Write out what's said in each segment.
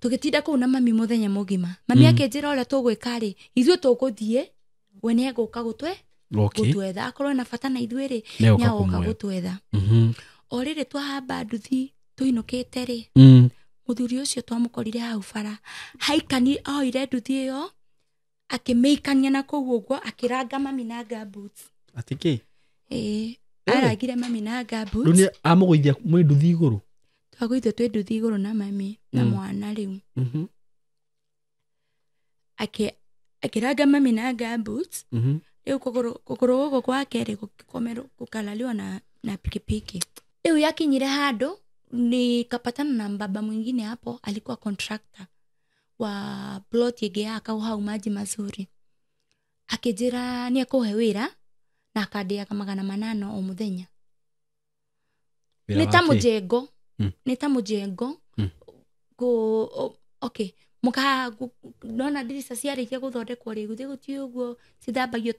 tugitinda ku na mami muthenya mugima mami akenjira ore tugwika ri ithuĩ tuguthie we ne guka gutwe gutwetha akorwo na bata na ithuĩ ri nyagoka gutwetha orire twahamba nduthi tuinukite ri muthuri ucio twamukorire hau bara haikani oire nduthi iyo akimeikania na kugu uguo akiranga mami na gamboots atiki aragire mami na gamboots runia amugoithia mwe nduthi iguru twagoithio twe nduthi iguru na mami na mwana riu akiranga mami na gamboots riu kuguru gugu kwake ri gukalaliwa na pikipiki riu yakinyire handu nikapatana na mbaba mwingine hapo alikuwa contractor wa plot yake akauha maji mazuri akijira ni akuhe wira na akadia kama 800 o muthenya nita mujengo go okay muka nona dirisa ciarĩkia guthondekwo rĩ guthi guti uguo cithambagio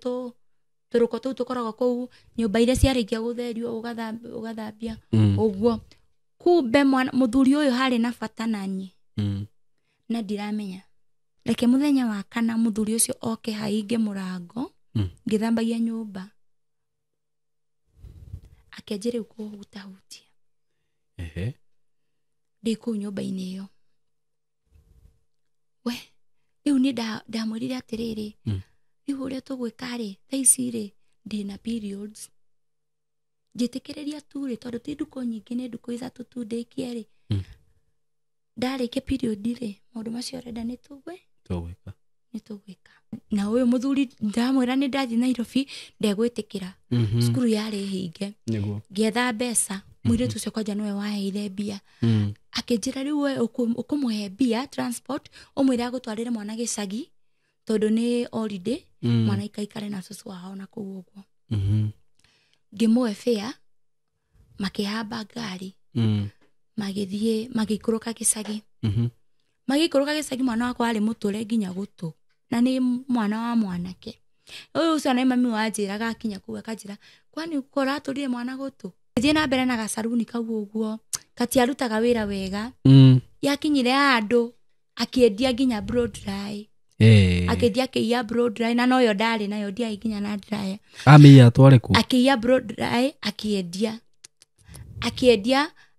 turuko tu tukoragwo kuu nyumba iria ciarĩkia gutherio ugathambia uguo kumbe muthuri uyu hari na bata nanye na ndiramenya reke muthenya wa kana muthuri ucio oke hainge murango ngithambagia nyumba akenjire uko hutahutia ndiku nyumba-inĩ iyo we riu ni ndamwirire atiriri riu uria tugwika ri thaici ri ndina periods njitikireria tu ri tondu ti nduko nyingi ni nduko ithatu tu ndikie ri ndarike period ri maundu macio renda ni tugwika na uyu muthuri ndamwira ni ndathi Nairobi ndegwitikira cukuru yari hinge ngetha mbeca mwire tucio kwanja niwe waheire mbia akinjira riu we ukumuhe mbia transport umwira gutwarire mwana gicagi tondu ni holiday mwana ikaikare na cucu wao na kuu uguo ngimuhe fare makihamba ngari magithie magikuruka gicagi magikuruka gicagi mwana wakwa ari muture nginya gutu na ni mwana wa mwanake uyu ucio na mami wanjiraga akinya kuwa kanjira kwani ukora aturire mwana gutu thie na mbere na gasaruni kau uguo katiarutaga wira wega yakinyire handu akiendia nginya blow dry akiendia kiya blow dry na noyo ndari nayo ndia nginya na dry amia tware ku akiya blow dry akiendia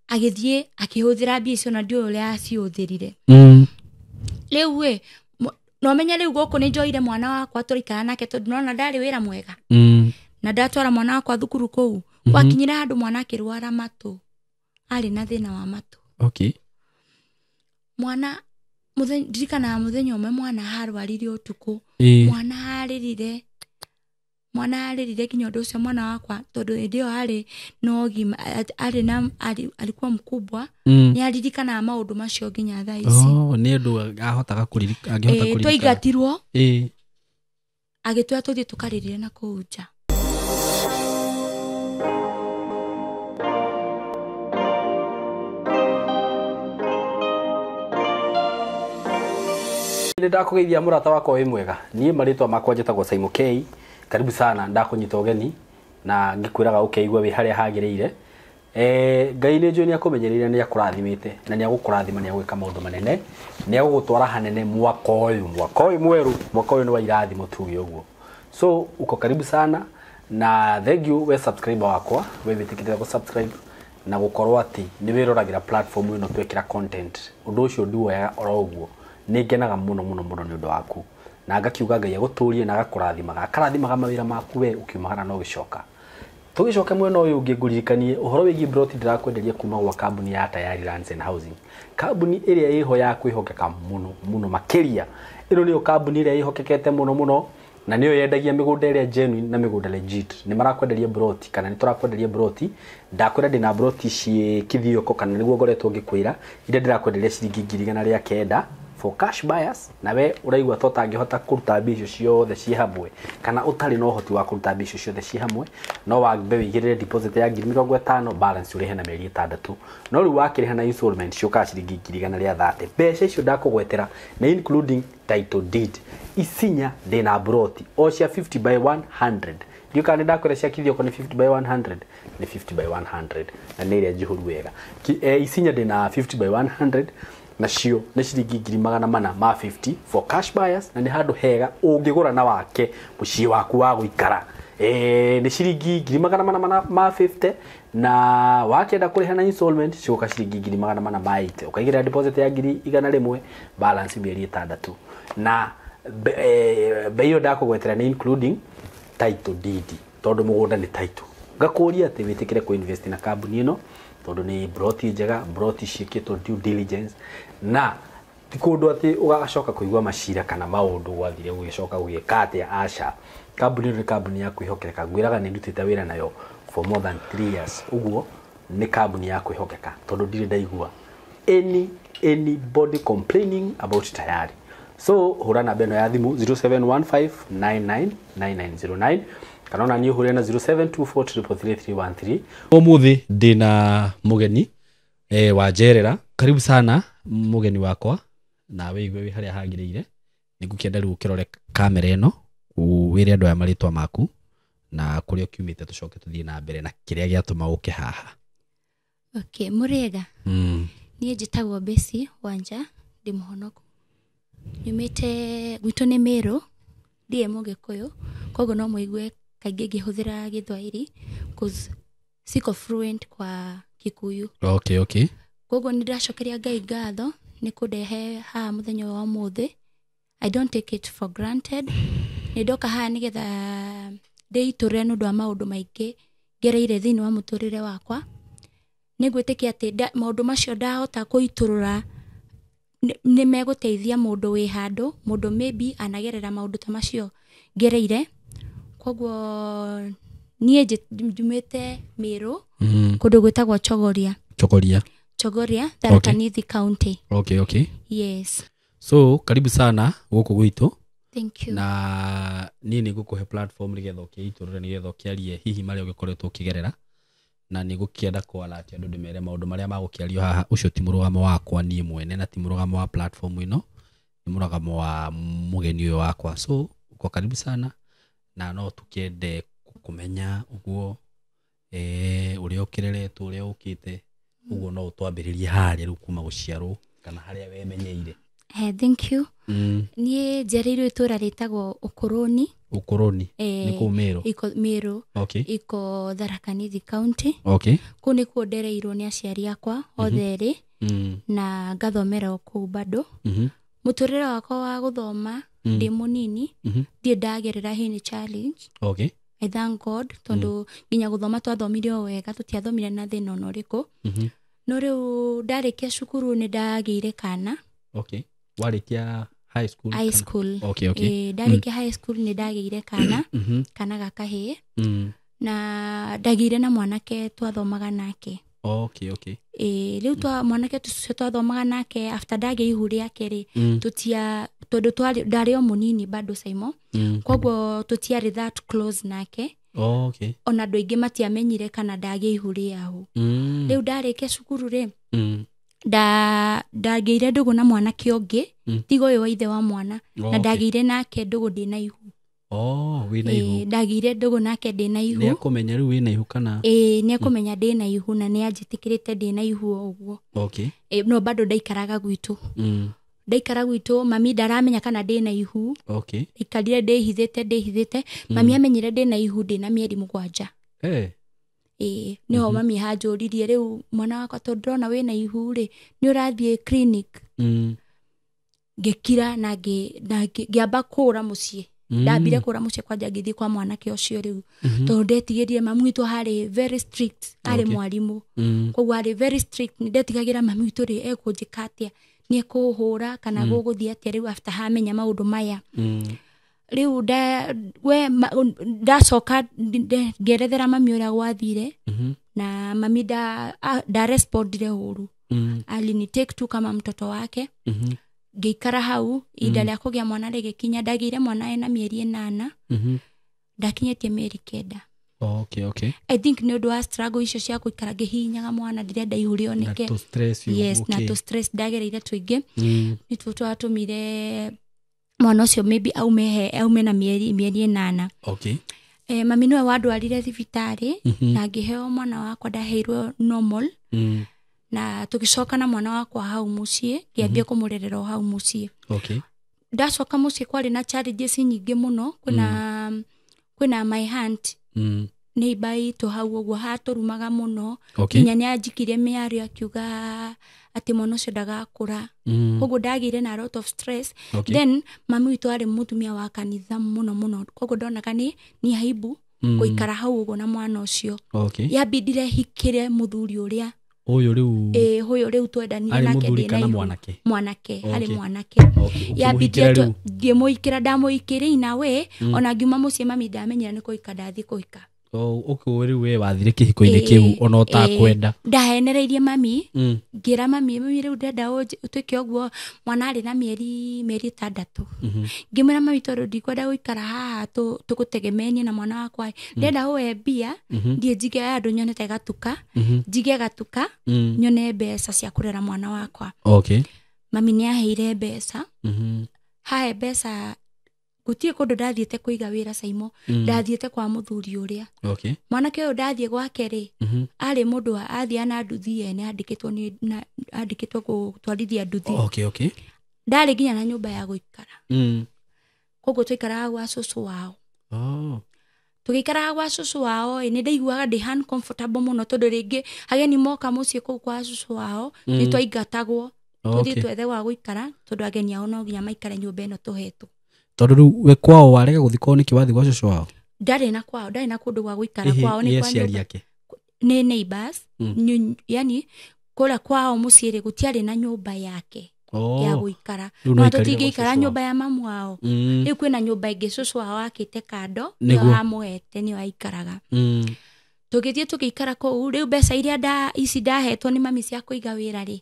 agithie akihuthira mbia icio na ndio uria aciuthirire riu we no menya riu goku ni njoire mwana wakwa turikana nake tondu nona ndari wira mwega na ndatwara mwana wakwa thukuru kuu wakinyire handu mwana akirwara matu ari na thina wa matu mwana ndirikana muthenya umwe mwana harwarire utuku mwana haririre kinya undu ucio mwana wakwa tondu ndio ari no gima alikuwa mkubwa ni aririkana maundu macio nginya thaa ici ni ndu ahotaga kuririkana twigatirwo agitwa tuthie tukaririre na kuja ndakugeithia murata wakwa wi mwega nie maritwa makwa njitagwo Simon K karibu sana ndakunyita ugeni na ngikwiraga ukeigwa wi haria hagirire Ngai ni njoni akumenyerire ni akurathimite na ni agukurathima ni agwika maundu manene ni agugutwara hanene mwaka uyu mweru mwaka uyu ni wa irathimo tuge uguo so uko karibu sana na thank you we subscriber wakwa we bitikitira ku subscribe na gukorwo ati ni wiroragira platform ino twekira content undu ucio nduoya oro uguo ni ngenaga muno ni undu waku na ngakiuga Ngai aguturie na agakurathima akarathimaga mawira maku we ukiumagara no gicoka tugicoke mwena uyu ngiguririkanie uhoro wigi broti ndirakwenderia kuma gwa kambuni ya Tayari Lands and Housing kambuni iria iho ya kwihokeka muno makiria ino niyo kambuni iria ihokekete muno na niyo yendagia migunda iria genuine na migunda legit ni marakwenderia broti kana ni turakwenderia broti ndakwira ndina broti cie kithioko kana niguo ngoretwo ngikwira ire ndirakwenderia ciringi 1,900 for cash buyers na we uraigwa totangihota kuruta mbia ciothe ci hamwe kana utari no hoti wa kuruta mbia ciothe ci hamwe no wambe wigirire deposit ya 50,000 balance urihe na mieri 6 no ri wakiriha na installment cio ciringi 130 mbeca icio ndakugwetera na including title deed isinya ndina broti o cia 50 by 100 ndio kana ndakwira cia kithioko ni 50 by 100 ni 50 by 100 na ni iria njihuru wega isinya ndina 50 by 100 nacio nĩ ciringi 450 for cash buyers, na nĩ handũ hega ũngĩgũra na wake mũciĩ waku wa gũikara. Nĩ ciringi 450 na wakenda kũrĩha na installment cioka ciringi 480. Ũkaigĩrĩra deposit ya 100 balance mĩeri 6 na bei ĩyo ndakũgwetera nĩ including title deed, tondũ mũgũnda nĩ title. Ngakũria atĩ wĩtĩkĩre kũ-invest na kambuni ĩno tondũ nĩ broti njega, broti ciĩkĩtwo due diligence, na ti kũndũ atĩ ũgacoka kũigua macira kana maũndũ gwathire gũgĩcoka gũgĩka atĩa. Aca, kambuni ĩno nĩ kambuni ya kwĩhokeka. Ngwĩraga nĩ ndutĩte wĩra nayo for more than 3 years. Ũguo nĩ kambuni ya kwĩhokeka tondũ ndirĩ ndaigua anybody complaining about tayari. So hũra namba ĩno ya thimũ 0715999909 kana ona niĩ hũre na 0724333313. Ũmũthĩ ndĩna mũgeni wa Njerera. Karibu sana mũgeni wakwa, na wĩigue wĩ harĩa hagĩrĩire. Nĩngũkĩenda rĩu ũkĩrore kamera ĩno wĩre andũ aya marĩtwa maku na kũrĩa ũkiumĩte, tũcoke tũthiĩ na mbere na kĩrĩa gĩatũma ũke haha. Okay, mũrĩega. Niĩ njĩtagwo Besi Wanja, ndĩ mũhonoku. Nyumĩte gwitũ nĩ Meru, ndiĩ Mũgĩkũyũ, koguo no mũigue kaingĩ ngĩhũthĩra Gĩthwaĩri cause siko fluent kwa Kikuyu. Okay. Koguo nĩ ndĩracokeria Ngai ngatho nĩ kũndehe haha mũthenya wa ũmũthĩ. I don't take it for granted. Nĩ ndoka haha nĩgetha ndĩitũrũre nĩ ũndũ wa maũndũ maingĩ ngereire thĩinĩ wa mũtũrĩre wakwa. Nĩ ngwĩtĩkia atĩ maũndũ macio ndahota kũitũrũra nĩ megũteithia mũndũ wĩ handũ, mũndũ maybe anagerera maũndũ ta macio ngereire. Koguo niĩ njumĩte Meru, kũndũ gwĩtagwo Chogoria, Tharaka Nithi County. Okay. Yes. So karibu sana gũkũ gwitũ. Thank you. Na niĩ nĩ ngũkũhe platform nĩgetha ũkĩitũrũre, nĩgetha ũkĩarie hihi marĩa ũgĩkoretwo ũkĩgerera, na nĩ ngũkĩenda kwaratia andũ ndĩmere maũndũ marĩa magũkĩario haha. Ũcio ti mũrũgamo wakwa niĩ mwene na ti mũrũgamo wa platform ĩno, nĩ mũrũgamo wa mũgeni ũyũ wakwa. So uko karibu sana, na no tũkĩende kũmenya ũguo ũrĩa ũkĩreretwo, ũrĩa ũkĩte, ũguo no ũtwambĩrĩrie harĩa rĩu kuma gũciarwo kana harĩa wemenyeire. Thank you. Niĩ njereirwo itũra rĩtagwo Ũkũrũni. Nĩ kũu Meru? Meru. Okay. Iko Tharaka Nithi County. Okay. Kũu nĩkuo ndereirwo nĩ aciari akwa othe erĩ, na ngathomera o kũu bado. Mũtũrĩre wakwa wa gũthoma ndĩ mũnini ndiĩ ndagerera any challenge. Okay. I thank God tondũ nginya gũthoma twathomire o wega, tũtiathomire na thĩna ona ũrĩkũ. No rĩu ndarĩkia cukuru nĩ ndagĩire kana. Okay. Warĩkia high school? High school. Okay. Ndarĩkia high school nĩ ndagĩire kana, kana gakahĩ, na ndagĩire na mwanake twathomaga nake. Okay. Rĩu mwanake tũcio twathomaga nake after ndagĩa ihu rĩake rĩ, tondũ ndarĩ o mũnini bado Saimo, koguo tũtiarĩ that close nake. Okay. Ona andũ aingĩ matiamenyire kana ndagĩa ihu rĩahu. Rĩu ndarĩkia cukuru rĩ, ndagĩire ndũgũ na mwanake ũngĩ, tiga ũyũ wa ithe wa mwana, na ndagĩire nake ndũgũ ndĩna ihu. Wĩna ihu? Ndagĩire ndũgũ nake ndĩna ihu. Nĩakũmenya rĩu wĩna ihu kana? Nĩakũmenya ndĩna ihu na nĩanjĩtĩkĩrĩte ndĩna ihu o ũguo. Okay. No bado ndaikaraga gwitũ. Ndaikara gwitũ, mami ndaramenya kana ndĩna ihu. Okay. Ikarire ndĩhithĩte. Mami amenyire ndĩna ihu ndĩna mĩeri 7. Nĩho mami hanjũririe rĩu mwana wakwa tondũ ndĩrona wĩna ihu rĩ, nĩ ũrathiĩ clinic. Ngĩkira na ngĩamba kũra mũciĩ. Ndambire kũra mũciĩ kwanja ngĩthiĩ kwa mwanake ũcio rĩu. Tondũ ndetigĩrire mami witũ harĩ very strict, arĩ mwarimũ. Koguo arĩ very strict, ndetigagĩra mami witũ rĩ ekũnjĩka atĩa, nĩ ekũhũra kana gũgũthiĩ atĩa rĩu after hamenya maũndũ maya. Rĩu ndacoka ngĩerethera mami ũrĩa gwathire, na mami ndarespondire ũru. Alinitake tu kama mtoto wake. Ngĩikara hau, ihinda rĩa kũgĩa mwana rĩgĩkinya, ndagĩire mwana ena mĩeri 8, ndakinyĩtie mĩeri 9. Okay. I think nĩ ũndũ wa struggle icio cia gũikara ngĩhihinyaga mwana ndirenda ihu rĩoneke. Na to stress you. Yes, na to stress ndagereire tũingĩ. Nĩ twatũmire mwana ũcio maybe aume na mĩeri 8. Okay. Mami nĩwe wandwarire thibitarĩ, na ngĩheo mwana wakwa ndaheirwo normal. na tugicoka na mwana wakwa hau muciĩ ngĩambia kũmũrerera hau muciĩ. Okay. Ndacoka muciĩ kwari na challenges nyingĩ mũno, kwĩna my aunt neighbor itũ hau ũguo hatũrumaga mũno. Nginya nĩanjikirie mĩario akiuga atĩ mwana ũcio ndagakũra. Koguo ndagĩire na a lot of stress. Then mami witũ arĩ mũtumia wa kanitha mũno, koguo ndonaga nĩ aibu gũikara hau ũguo na mwana ũcio. Yambindire hikĩre mũthuri ũrĩa ũyũ rĩu twendanire nake ndĩna mwanake harĩ mwanake. Yambindire ngĩmũikĩra, ndamũikĩrĩ nawe ona ngiuma muciĩ mami ndamenyera nĩ kũhika ndathiĩ kũhika. Ũkũĩ rĩu we wathire kĩhiko-inĩ kĩu ona ũtakwenda. Ndahenereirie mami, ngĩra mami rĩu ndenda ũtuĩke ũguo, mwana arĩ na mĩeri 6. Ngĩmwĩra mami tondũ ndikwenda gũikara haha tũgũtegemeanie na mwana wakwa, ndenda ũhe mbia thiĩ njige andũ nyonete gatuka, njige gatuka nyone mbeca cia kũrera mwana wakwa. Mami nĩaheire mbeca, hahe mbeca. Gũtirĩ kũndũ ndathiĩte kũiga wĩra Saimo, ndathiĩte kwa mũthuri ũrĩa. Mwanake ũyũ ndathiĩ gwake rĩ, arĩ mũndũ athiĩ na nduthi yene andĩkĩtwo gũtwarithia nduthi. Ndarĩ nginya na nyũmba ya gũikara. Koguo twaikaraga gwa cũcũ wao. Tũgĩikaraga gwa cũcũ wao nĩ ndaiguaga ndĩ uncomfortable mũno tondũ rĩngĩ ageni moka muciĩ kũu kwa cũcũ wao nĩ twaingatagwo tũthiĩ twethe gwa gũikara tondũ ageni ao no nginya maikare nyũmba ĩno tũhetwo. Tondũ rĩu we kwao warega gũthiĩ kwao nĩkĩ wathiĩ gwa cũcũ wao? Ndarĩ na kwao, ndarĩ na kũndũ gwa gũikara kwao, nĩ kwa nyũmba. Nĩ neighbors, yani kũrĩa kwao muciĩ rĩ gũtiarĩ na nyũmba yake ya gũikara. No tũtingĩikara nyũmba ya mamu wao. Rĩu kwĩna nyũmba ĩngĩ cũcũ wao akĩte kando nĩyo amũhete nĩyo aikaraga. Tũgĩthiĩ tũgĩikara kũu, rĩu mbeca iria ici ndahetwo nĩ mami cia kũiga wĩra rĩ.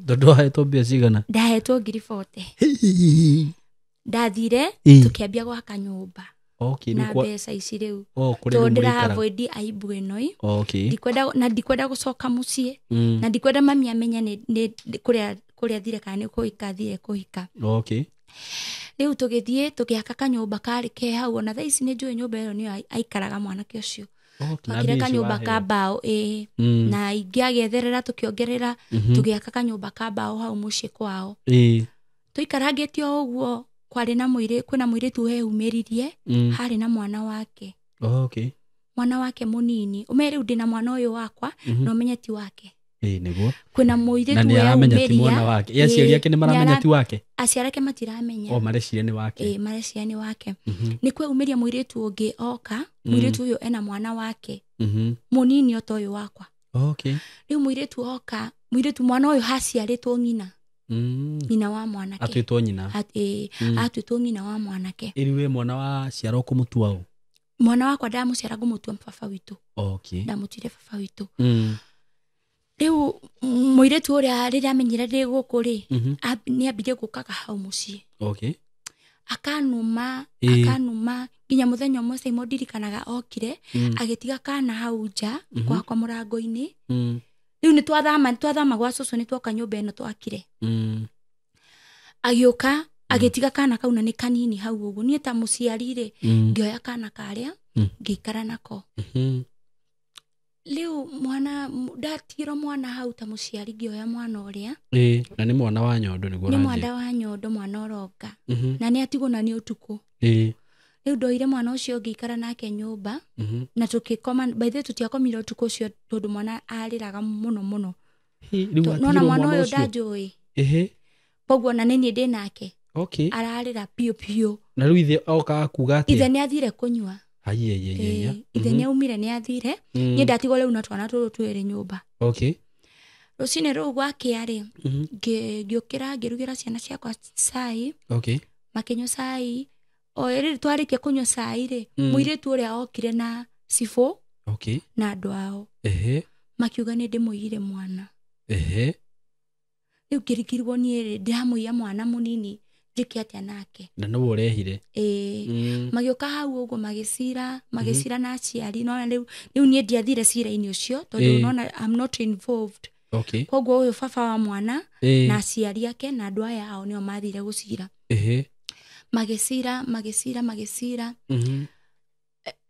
Tondũ wahetwo mbia cigana? Ndahetwo 40. Ndathire tukĩambia gwaka nyũmba na mbeca ici rĩu tondũ ndĩra-avoid aibu ĩno. Ndikwenda gũcoka muciĩ na ndikwenda mami amenye nĩ kũrĩa thire kana nĩ kũhika thire kũhika. Rĩu tũgĩthiĩ tũgĩaka kanyũmba karĩ ke hau, ona thaa ici nĩ njũĩ nyũmba ĩyo nĩyo aikaraga mwanake ũcio. Twakire kanyũmba ka mbaũ na ingĩ agĩetherera tũkĩongerera tũgĩaka kanyũmba ka mbaũ hau muciĩ kwao. Tũikarangĩtio ũguo, kwĩna mũirĩtu wehumĩririe harĩ na mwana wake. Mwana wake mũnini. Ũme rĩu ndĩna mwana ũyũ wakwa na ũmenye ti wake. Kwĩna mũirĩtu wehumĩria. Aciari ake nĩ maramenya ti wake? Aciari ake matiramenya. Mareciria nĩ wake. Mareciria nĩ wake. Nĩ kwehumĩria mũirĩtu ũngĩ oka, mũirĩtu ũyũ ena mwana wake mũnini ota ũyũ wakwa. Rĩu mũirĩtu oka, mwana ũyũ haciarĩtwo nyina. Nyina wa mwanake. Atuĩtwo nyina? Atuĩtwo nyina wa mwanake. Ĩrĩ we mwana wa ciara kũmũtua ũũ? Mwana wakwa ndamũciara ngũmũtua baba witũ. Ndamũtuire baba witũ. Rĩu mũirĩtu ũrĩa rĩrĩa amenyire ndĩ gũkũ rĩ, nĩambirie gũkaga hau muciĩ. Akanuma nginya mũthenya ũmwe Saimo ndirikanaga okire agĩtiga kana hau nja gwakwa mũrango-inĩ. Rĩu nĩ twathama gwa cũcũ nĩ twoka nyũmba ĩno twakire. Agĩũka agĩtiga kana kau na nĩ kanini hau ũguo. Niĩ ta mũciari rĩ ngĩoya kana karĩa ngĩikara nako. Rĩu ndatigĩrwo mwana hau ta mũciari ngĩoya mwana ũrĩa. Na nĩ mwana wa nyondo nĩguo? Nĩ mwana wa nyondo, mwana ũronga na nĩ atigwo na nĩ ũtukũ. Rĩu ndoire mwana ũcio ngĩikara nake nyũmba na tũkĩkoma. By the way tũtiakomire ũtukũ ũcio tondũ mwana arĩraga mũno. Nona mwana ũyũ ndanjũĩ. Koguo na nĩ ndĩ nake. Ararĩra piũ. Na rĩu ithe oka kuga atĩ? Ithe nĩ athire kũnyua. Ithe nĩ aumire nĩ athire. Niĩ ndatigwo rĩu na twana tũrũ twĩrĩ nyũmba. Rũcinĩ rũu gwakĩa-rĩ ngĩũkĩra ngĩrugĩra ciana ciakwa cai. Makĩnyua cai. O rĩrĩ twarĩkia kũnyua cai-rĩ, mũirĩtu ũrĩa okire na cibũ na andũ ao. Makiuga nĩ ndĩmũiyire mwana. Rĩu ngĩrigirwo niĩ ndĩramũiya mwana mũnini njĩke atĩa nake. Na nĩwe ũrehire? Magĩũka hau ũguo magĩcira na aciari. Nona rĩu niĩ ndiathire cira-inĩ ũcio tondũ nona I'm not involved. Koguo ũyũ baba wa mwana na aciari ake na andũ aya ao nĩo mathire gũcira. Magĩcira.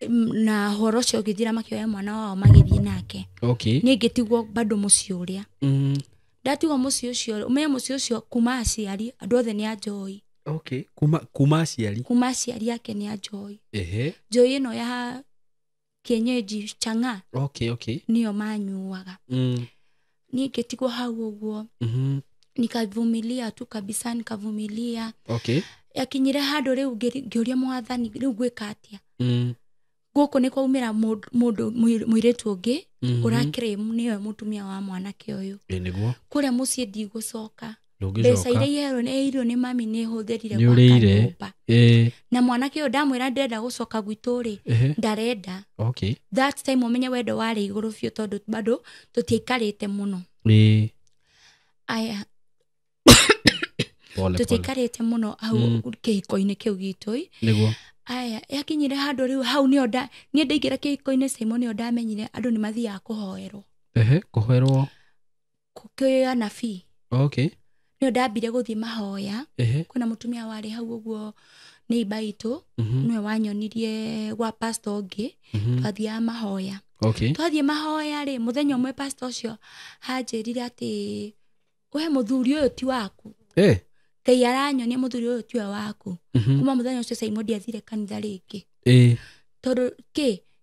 na horo ũcio ũgĩthira makĩoya mwana wao magĩthiĩ nake. Okay. Niĩ ngĩtigwo bado mũciĩ ũrĩa. Ndatigwo mũciĩ ũcio, ũmenye mũciĩ ũcio kuma aciari andũ othe nĩ anjoi. Okay. Kuma aciari. Kuma aciari yake nĩ anjoi. Njoi ĩno ya kienyeji changa. Okay. Nĩyo manyuaga. Niĩ ngĩtigwo hau ũguo. Nikavumilia tu kabisa, nikavumilia. Okay. Yakinyire handũ rĩu ngĩũria Mwathani rĩu gwĩka atĩa. Gũkũ nĩ kwaumĩra mũndũ mũirĩtu ũngĩ ũrakĩrĩmu nĩwe mũtumia wa mwanake ũyũ. Nĩguo. Kũrĩa mũciĩ ndigũcoka. Mbeca iria iheirwo nĩ mami nĩ hũthĩrire gwaka nyũmba. Na mwanake ũyũ ndamwĩra ndenda gũcoka gwitũ rĩ, ndarenda. Okay. That time ũmenye wendo warĩ igũrũ biũ tondũ bado tũtiaikarĩte mũno. Aya. Tũtiaikarĩte mũno hau kĩhiko-inĩ kĩu gitũ. Nĩguo. Aya, yakinyire handũ rĩu hau niĩ ndaingĩra kĩhiko-inĩ Simon nĩyo ndamenyire andũ nĩ mathiaga kũhoerwo. Kũhoerwo. Kũkĩoya nabii. Okay. Niĩ ndambire gũthiĩ mahoya. Kwĩna mũtumia warĩ hau ũguo neighbor itũ, niwe wanyonirie gwa pastor ũngĩ, twathiaga mahoya. Okay. Twathiĩ mahoya rĩ, mũthenya ũmwe pastor ũcio hanjĩrire atĩ we mũthuri ũyũ ti waku. Ngai aranyonia mũthuri ũyũ ti waku. Kuma mũthenya ũcio Simon ndiathire kanitha rĩngĩ. Tondũ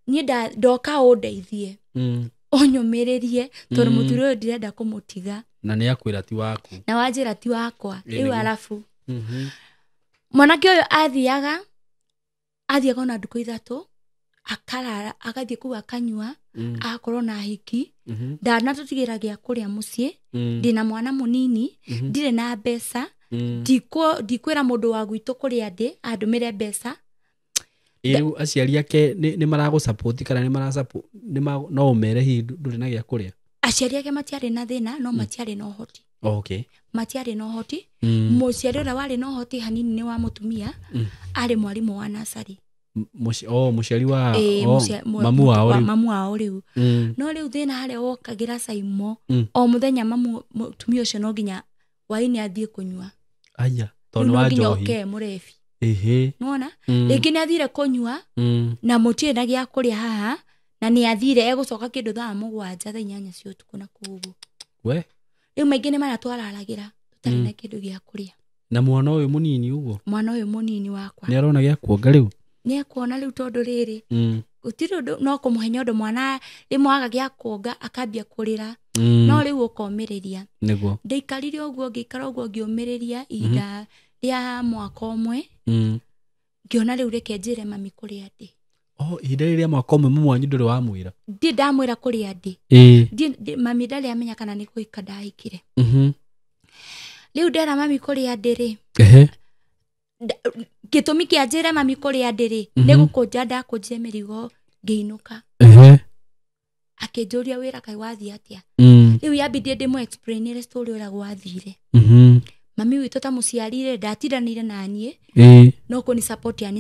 niĩ ndoka ũndeithie. Ũnyũmĩrĩrie tondũ mũthuri ũyũ ndirenda kũmũtiga. Na nĩ akwĩra ti waku. Na wanjĩra ti wakwa. Rĩu arabu. Mwanake ũyũ athiaga ona ndukũ ithatũ, akarara, agathiĩ kũu akanyua, agakorwo na hiki, ndanatũtigĩra gĩa kũrĩa mũciĩ, ndĩna mwana mũnini, ndirĩ na mbeca, ndikwĩra mũndũ wa gwitũ kũrĩa ndĩ, andũmĩre mbeca. Rĩu aciari ake nĩ maragũ-support kana nĩ mara-support, no ũmere hihi ndũrĩ na gĩa kũrĩa? Aciari ake matiarĩ na thĩna, no matiarĩ na ũhoti. Okay. Matiarĩ na ũhoti. Mũciari ũrĩa warĩ na ũhoti hanini nĩ wa mũtumia, arĩ mwarimũ wa nursery. Mũciari wa mamu wao rĩu. No rĩu thĩna harĩa wokagĩra Simon, o mũthenya mũtumia ũcio no nginya waini athiĩ kũnyua. Aya, tondũ wa njohi. No nginya mũrebi. Nona? Rĩngĩ nĩ athire kũnyua, na mũtirĩ na gĩa kũrĩa haha, na nĩ athire egũcoka kĩndũ thaa 7 thaa 8 cia ũtukũ na kũguo. We? Rĩu maingĩ nĩ maratwararagĩra, tũtarĩ na kĩndũ gĩa kũrĩa. Na mwana ũyũ mũnini ũguo? Mwana ũyũ mũnini wakwa. Nĩ arona gĩa kuonga rĩu? Nĩ akuona rĩu tondũ rĩrĩ. Gũtirĩ ũndũ no kũmũhenya ũndũ mwana rĩmwe aga gĩa kuonga akambia kũrĩra. No rĩu ũkomĩrĩria. Nĩguo. Ndaikarire ũguo ngĩikara ũguo ngĩũmĩrĩria ihinda rĩa mwaka ũmwe. Ngĩona rĩu reke njĩre mami kũrĩa ndĩ. Ihinda rĩrĩa mwaka ũmwe mwanyu ndũrĩ wamwĩra? Ndi ndamwĩra kũrĩa ndĩ. Mami ndarĩ amenya kana nĩ kũhika ndahikire. Rĩu ndera mami kũrĩa ndĩ rĩ. Gĩtũmi kĩa njĩre mami kũrĩa ndĩ rĩ, nĩ gũkũnja ndakũnjire mĩrigo ngĩinũka. Akĩnjũria wĩra kaĩ wathiĩ atĩa. Rĩu yambindie ndĩmũ explainire story ũrĩa gwathire. Mami witũ ta mũciarire ndatiranire na niĩ, no kũni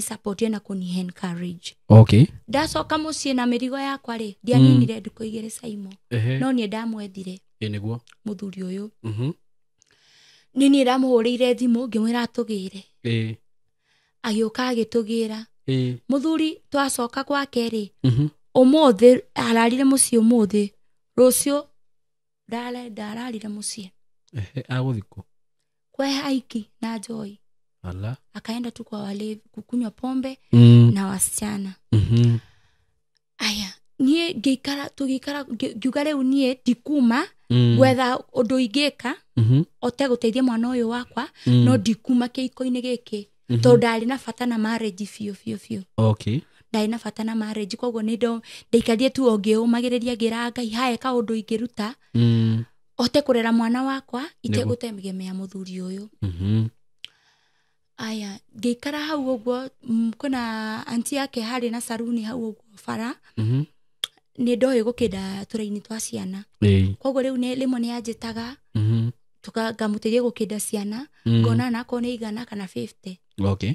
support na kũni encourage. Okay. Ndacoka mũciĩ na mĩrigo yakwa rĩ, ndianinire ndukũ igĩrĩ Simon. No niĩ ndamwethire. Nĩguo. Mũthuri ũyũ. Niĩ ndamũhũrĩire thimũ ngĩmwĩra atũgĩre. Agĩũka agĩtũgĩra. Mũthuri twacoka gwake rĩ, ũmũthĩ ararire mũciĩ ũmũthĩ, rũciũ ndararire mũciĩ. Agũthikũ. Kwe haiki na njoi. Akaenda tu kwa walevi kukunywa pombe na wasichana. Aya, niĩ tũgĩikara ngiuga rĩu niĩ ndikuma gwetha ũndũ ingĩka ote gũteithia mwana ũyũ wakwa, no ndikuma kĩhiko-inĩ gĩkĩ tondũ ndarĩ na bata na marriage biũ. Okay. Ndarĩ na bata na marriage, koguo nĩ ndaikarire tu ngĩũmagĩrĩria ngĩra Ngai hae kaũndũ ingĩruta ote kũrera mwana wakwa itegũtegemea mũthuri ũyũ. Aya, ngĩikara hau ũguo, kuna aunti yake harĩ na saruni hau ũguo bara. Nĩ ndoĩ gũkĩnda tũraini twa ciana. Koguo rĩu rĩmwe nĩ anjĩtaga, ngamũteithia gũkĩnda ciana, ngona nako nĩ 100 kana 50. Okay.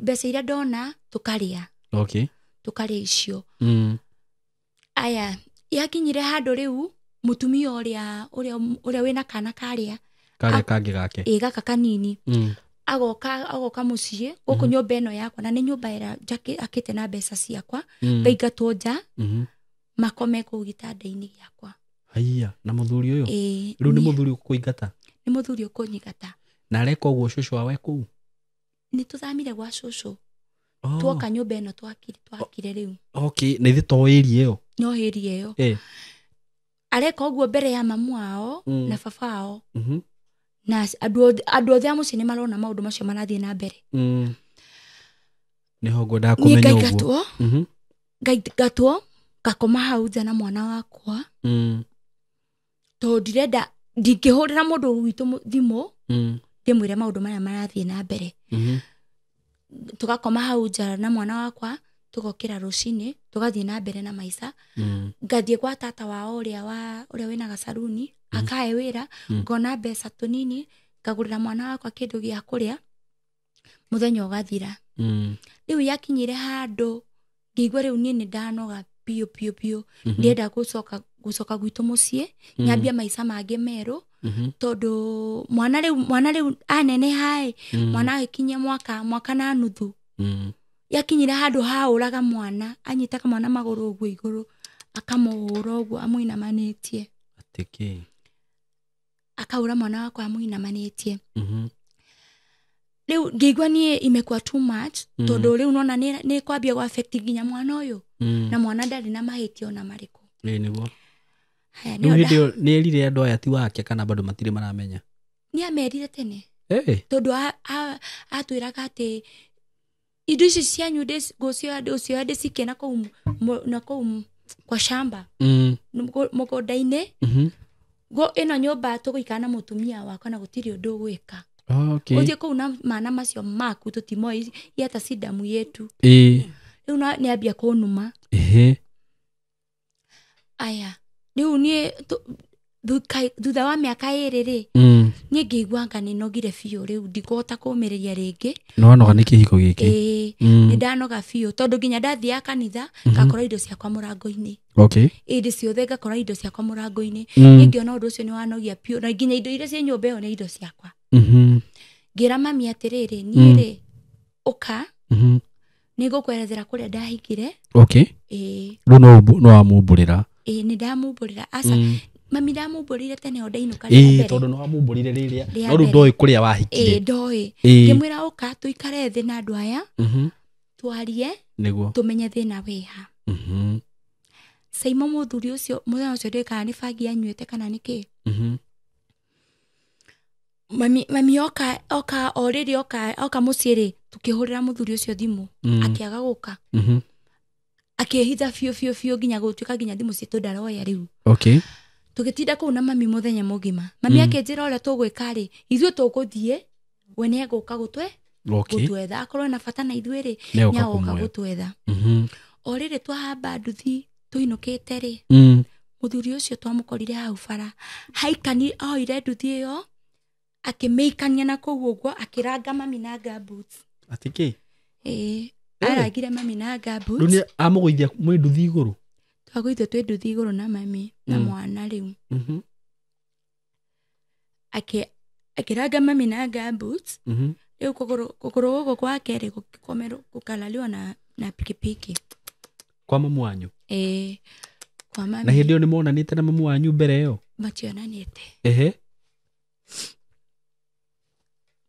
Mbeca iria ndona tũkarĩa. Okay. Tũkarĩa icio. Aya, yakinyire handũ rĩu mũtumia ũrĩa wĩna kana karĩa kangĩ gake. Gaka kanini. agoka muciĩ gũkũ nyũmba ĩno yakwa na nĩ nyũmba ĩrĩa akĩte na mbeca ciakwa ngaingatwo nja makome kũu gĩtanda-inĩ gĩakwa. Haiya, na mũthuri ũyũ rĩu nĩ mũthuri ũkũingata? Nĩ mũthuri ũkũnyingata. Na areka ũguo cũcũ wawe kũu? Nĩ tũthamire gwa cũcũ tuoka nyũmba ĩno twakire rĩu. Okay, na ithe to area ĩyo? No area ĩyo. Areka ũguo mbere ya mamu wao na baba wao. Na andũ othe a mũciĩ nĩ marona maũndũ macio marathiĩ na mbere. Nĩho ngwendaga kũmenya ũguo. Ngaingatwo ngakoma hau nja na mwana wakwa. Tondũ ndirenda ndingĩhũrĩra mũndũ witũ thimũ ndĩmwĩre maũndũ marĩa marathiĩ na mbere. Tũgakoma hau nja na mwana wakwa tũgokĩra rũcinĩ tũgathiĩ na mbere na maica. Ngathiĩ gwa tata wao ũrĩa wĩna gacaruni akahe wĩra ngona mbeca tũnini ngagũrĩra mwana wakwa kĩndũ gĩa kũrĩa mũthenya ũgathira. Rĩu yakinyire handũ ngĩigua rĩu niĩ nĩ ndanoga piũ ndĩrenda gũcoka gwitũ mũciĩ nyambie maica mangĩ merũ. Tondũ mwana rĩu aneneha mwana agĩkinyia mwaka na nuthu yakinyire handũ haũraga mwana anyitaga mwana magũrũ ũguo igũrũ akamũhũra ũguo amũinamanĩtie. Atĩkĩ? Akaura mwana wakwa amũinamanĩtie. Rĩu ngĩigua niĩ imekuwa too much tondũ rĩu nona nĩ kwambia gũ-affect nginya mwana ũyũ na mwana ndarĩ na mahĩtia ona marĩkũ. Nĩguo. Rĩu hĩndĩ ĩyo nĩ erire andũ aya ti wake kana bado matirĩ maramenya? Nĩ amerire tene. Tondũ atwĩraga atĩ indo ici cianyu ngũcioya ndĩcikie na kũu kwa shamba mũgũnda-inĩ ĩno nyũmba tũgũikara na mũtumia wakwa na gũtirĩ ũndũ ũgwĩka. Ũthiĩ kũu na mana macio maku tũtimoĩ yata si damu yetu. Rĩu nĩ ambia kũnuma. Aya rĩu niĩ thutha wa mĩaka ĩrĩ niĩ ngĩigua anga nĩ nogire biũ rĩu ndikũhota kũũmĩrĩria rĩngĩ. Nĩwanoga nĩ kĩhiko gĩkĩ? Nĩ ndanoga biũ tondũ nginya ndathiaga kanitha ngakora indo ciakwa mũrango-inĩ. Hĩndĩ ciothe ngakora indo ciakwa mũrango-inĩ. Niĩ ngĩona ũndũ ũcio nĩ wanogia biũ na nginya indo iria ciĩ nyũmba ĩyo nĩ indo ciakwa. Ngĩra mami atĩrĩrĩ niĩ rĩ ũka nĩ ngũkwerethera kũrĩa ndahikire. Rĩu no wamũmbũrĩra? Nĩ ndamũmbũrĩra. Aca mami ndamũmbũrĩire tene o ndainũka rĩa mbere. Tondũ nĩ wamũmbũrĩire rĩrĩa no rĩu ndoĩ kũrĩa wahikire? Ndoĩ. Ngĩmwĩra ũka tũikare thĩ na andũ aya twarie tũmenye thĩna wĩha. Saimo mũthuri ũcio mũthenya ũcio ndĩ kana nĩ bangi anyuĩte kana nĩkĩ. Mami oka o rĩrĩ oka mũciĩ rĩ tũkĩhũrĩra mũthuri ũcio thimũ akĩaga gũka. Akĩhitha biũ nginya gũtuĩka nginya thimũ ciitũ ndaroya rĩu. Tũgĩtinda kũu na mami mũthenya mũgima. Mami akĩnjĩra ũrĩa tũgwĩka rĩ ithuĩ tũgũthiĩ we nĩ egũka gũtwetha akorwo na bata na ithuĩ rĩ nĩ agoka gũtwetha. O rĩrĩ twahamba nduthi tũinũkĩte rĩ mũthuri ũcio twamũkorire hau bara haikani oire nduthi ĩyo akĩmĩikania na kũu ũguo akĩranga mami na gumboots. Atĩkĩ? Arangire mami na gumboots. Rĩu nĩ amũgũithia mwĩ nduthi igũrũ? Twagũithio twĩ nduthi igũrũ na mami na mwana rĩu. Akĩranga mami na gumboots. Rĩu kũgũrũ gũkũ kwa kerĩ gũkalaliwa na pikipiki. Kwa mamu wanyu? Kwa mami. Na hĩndĩ ĩyo nĩ monanĩte na mamu wanyu mbere ĩyo? Mationanĩte.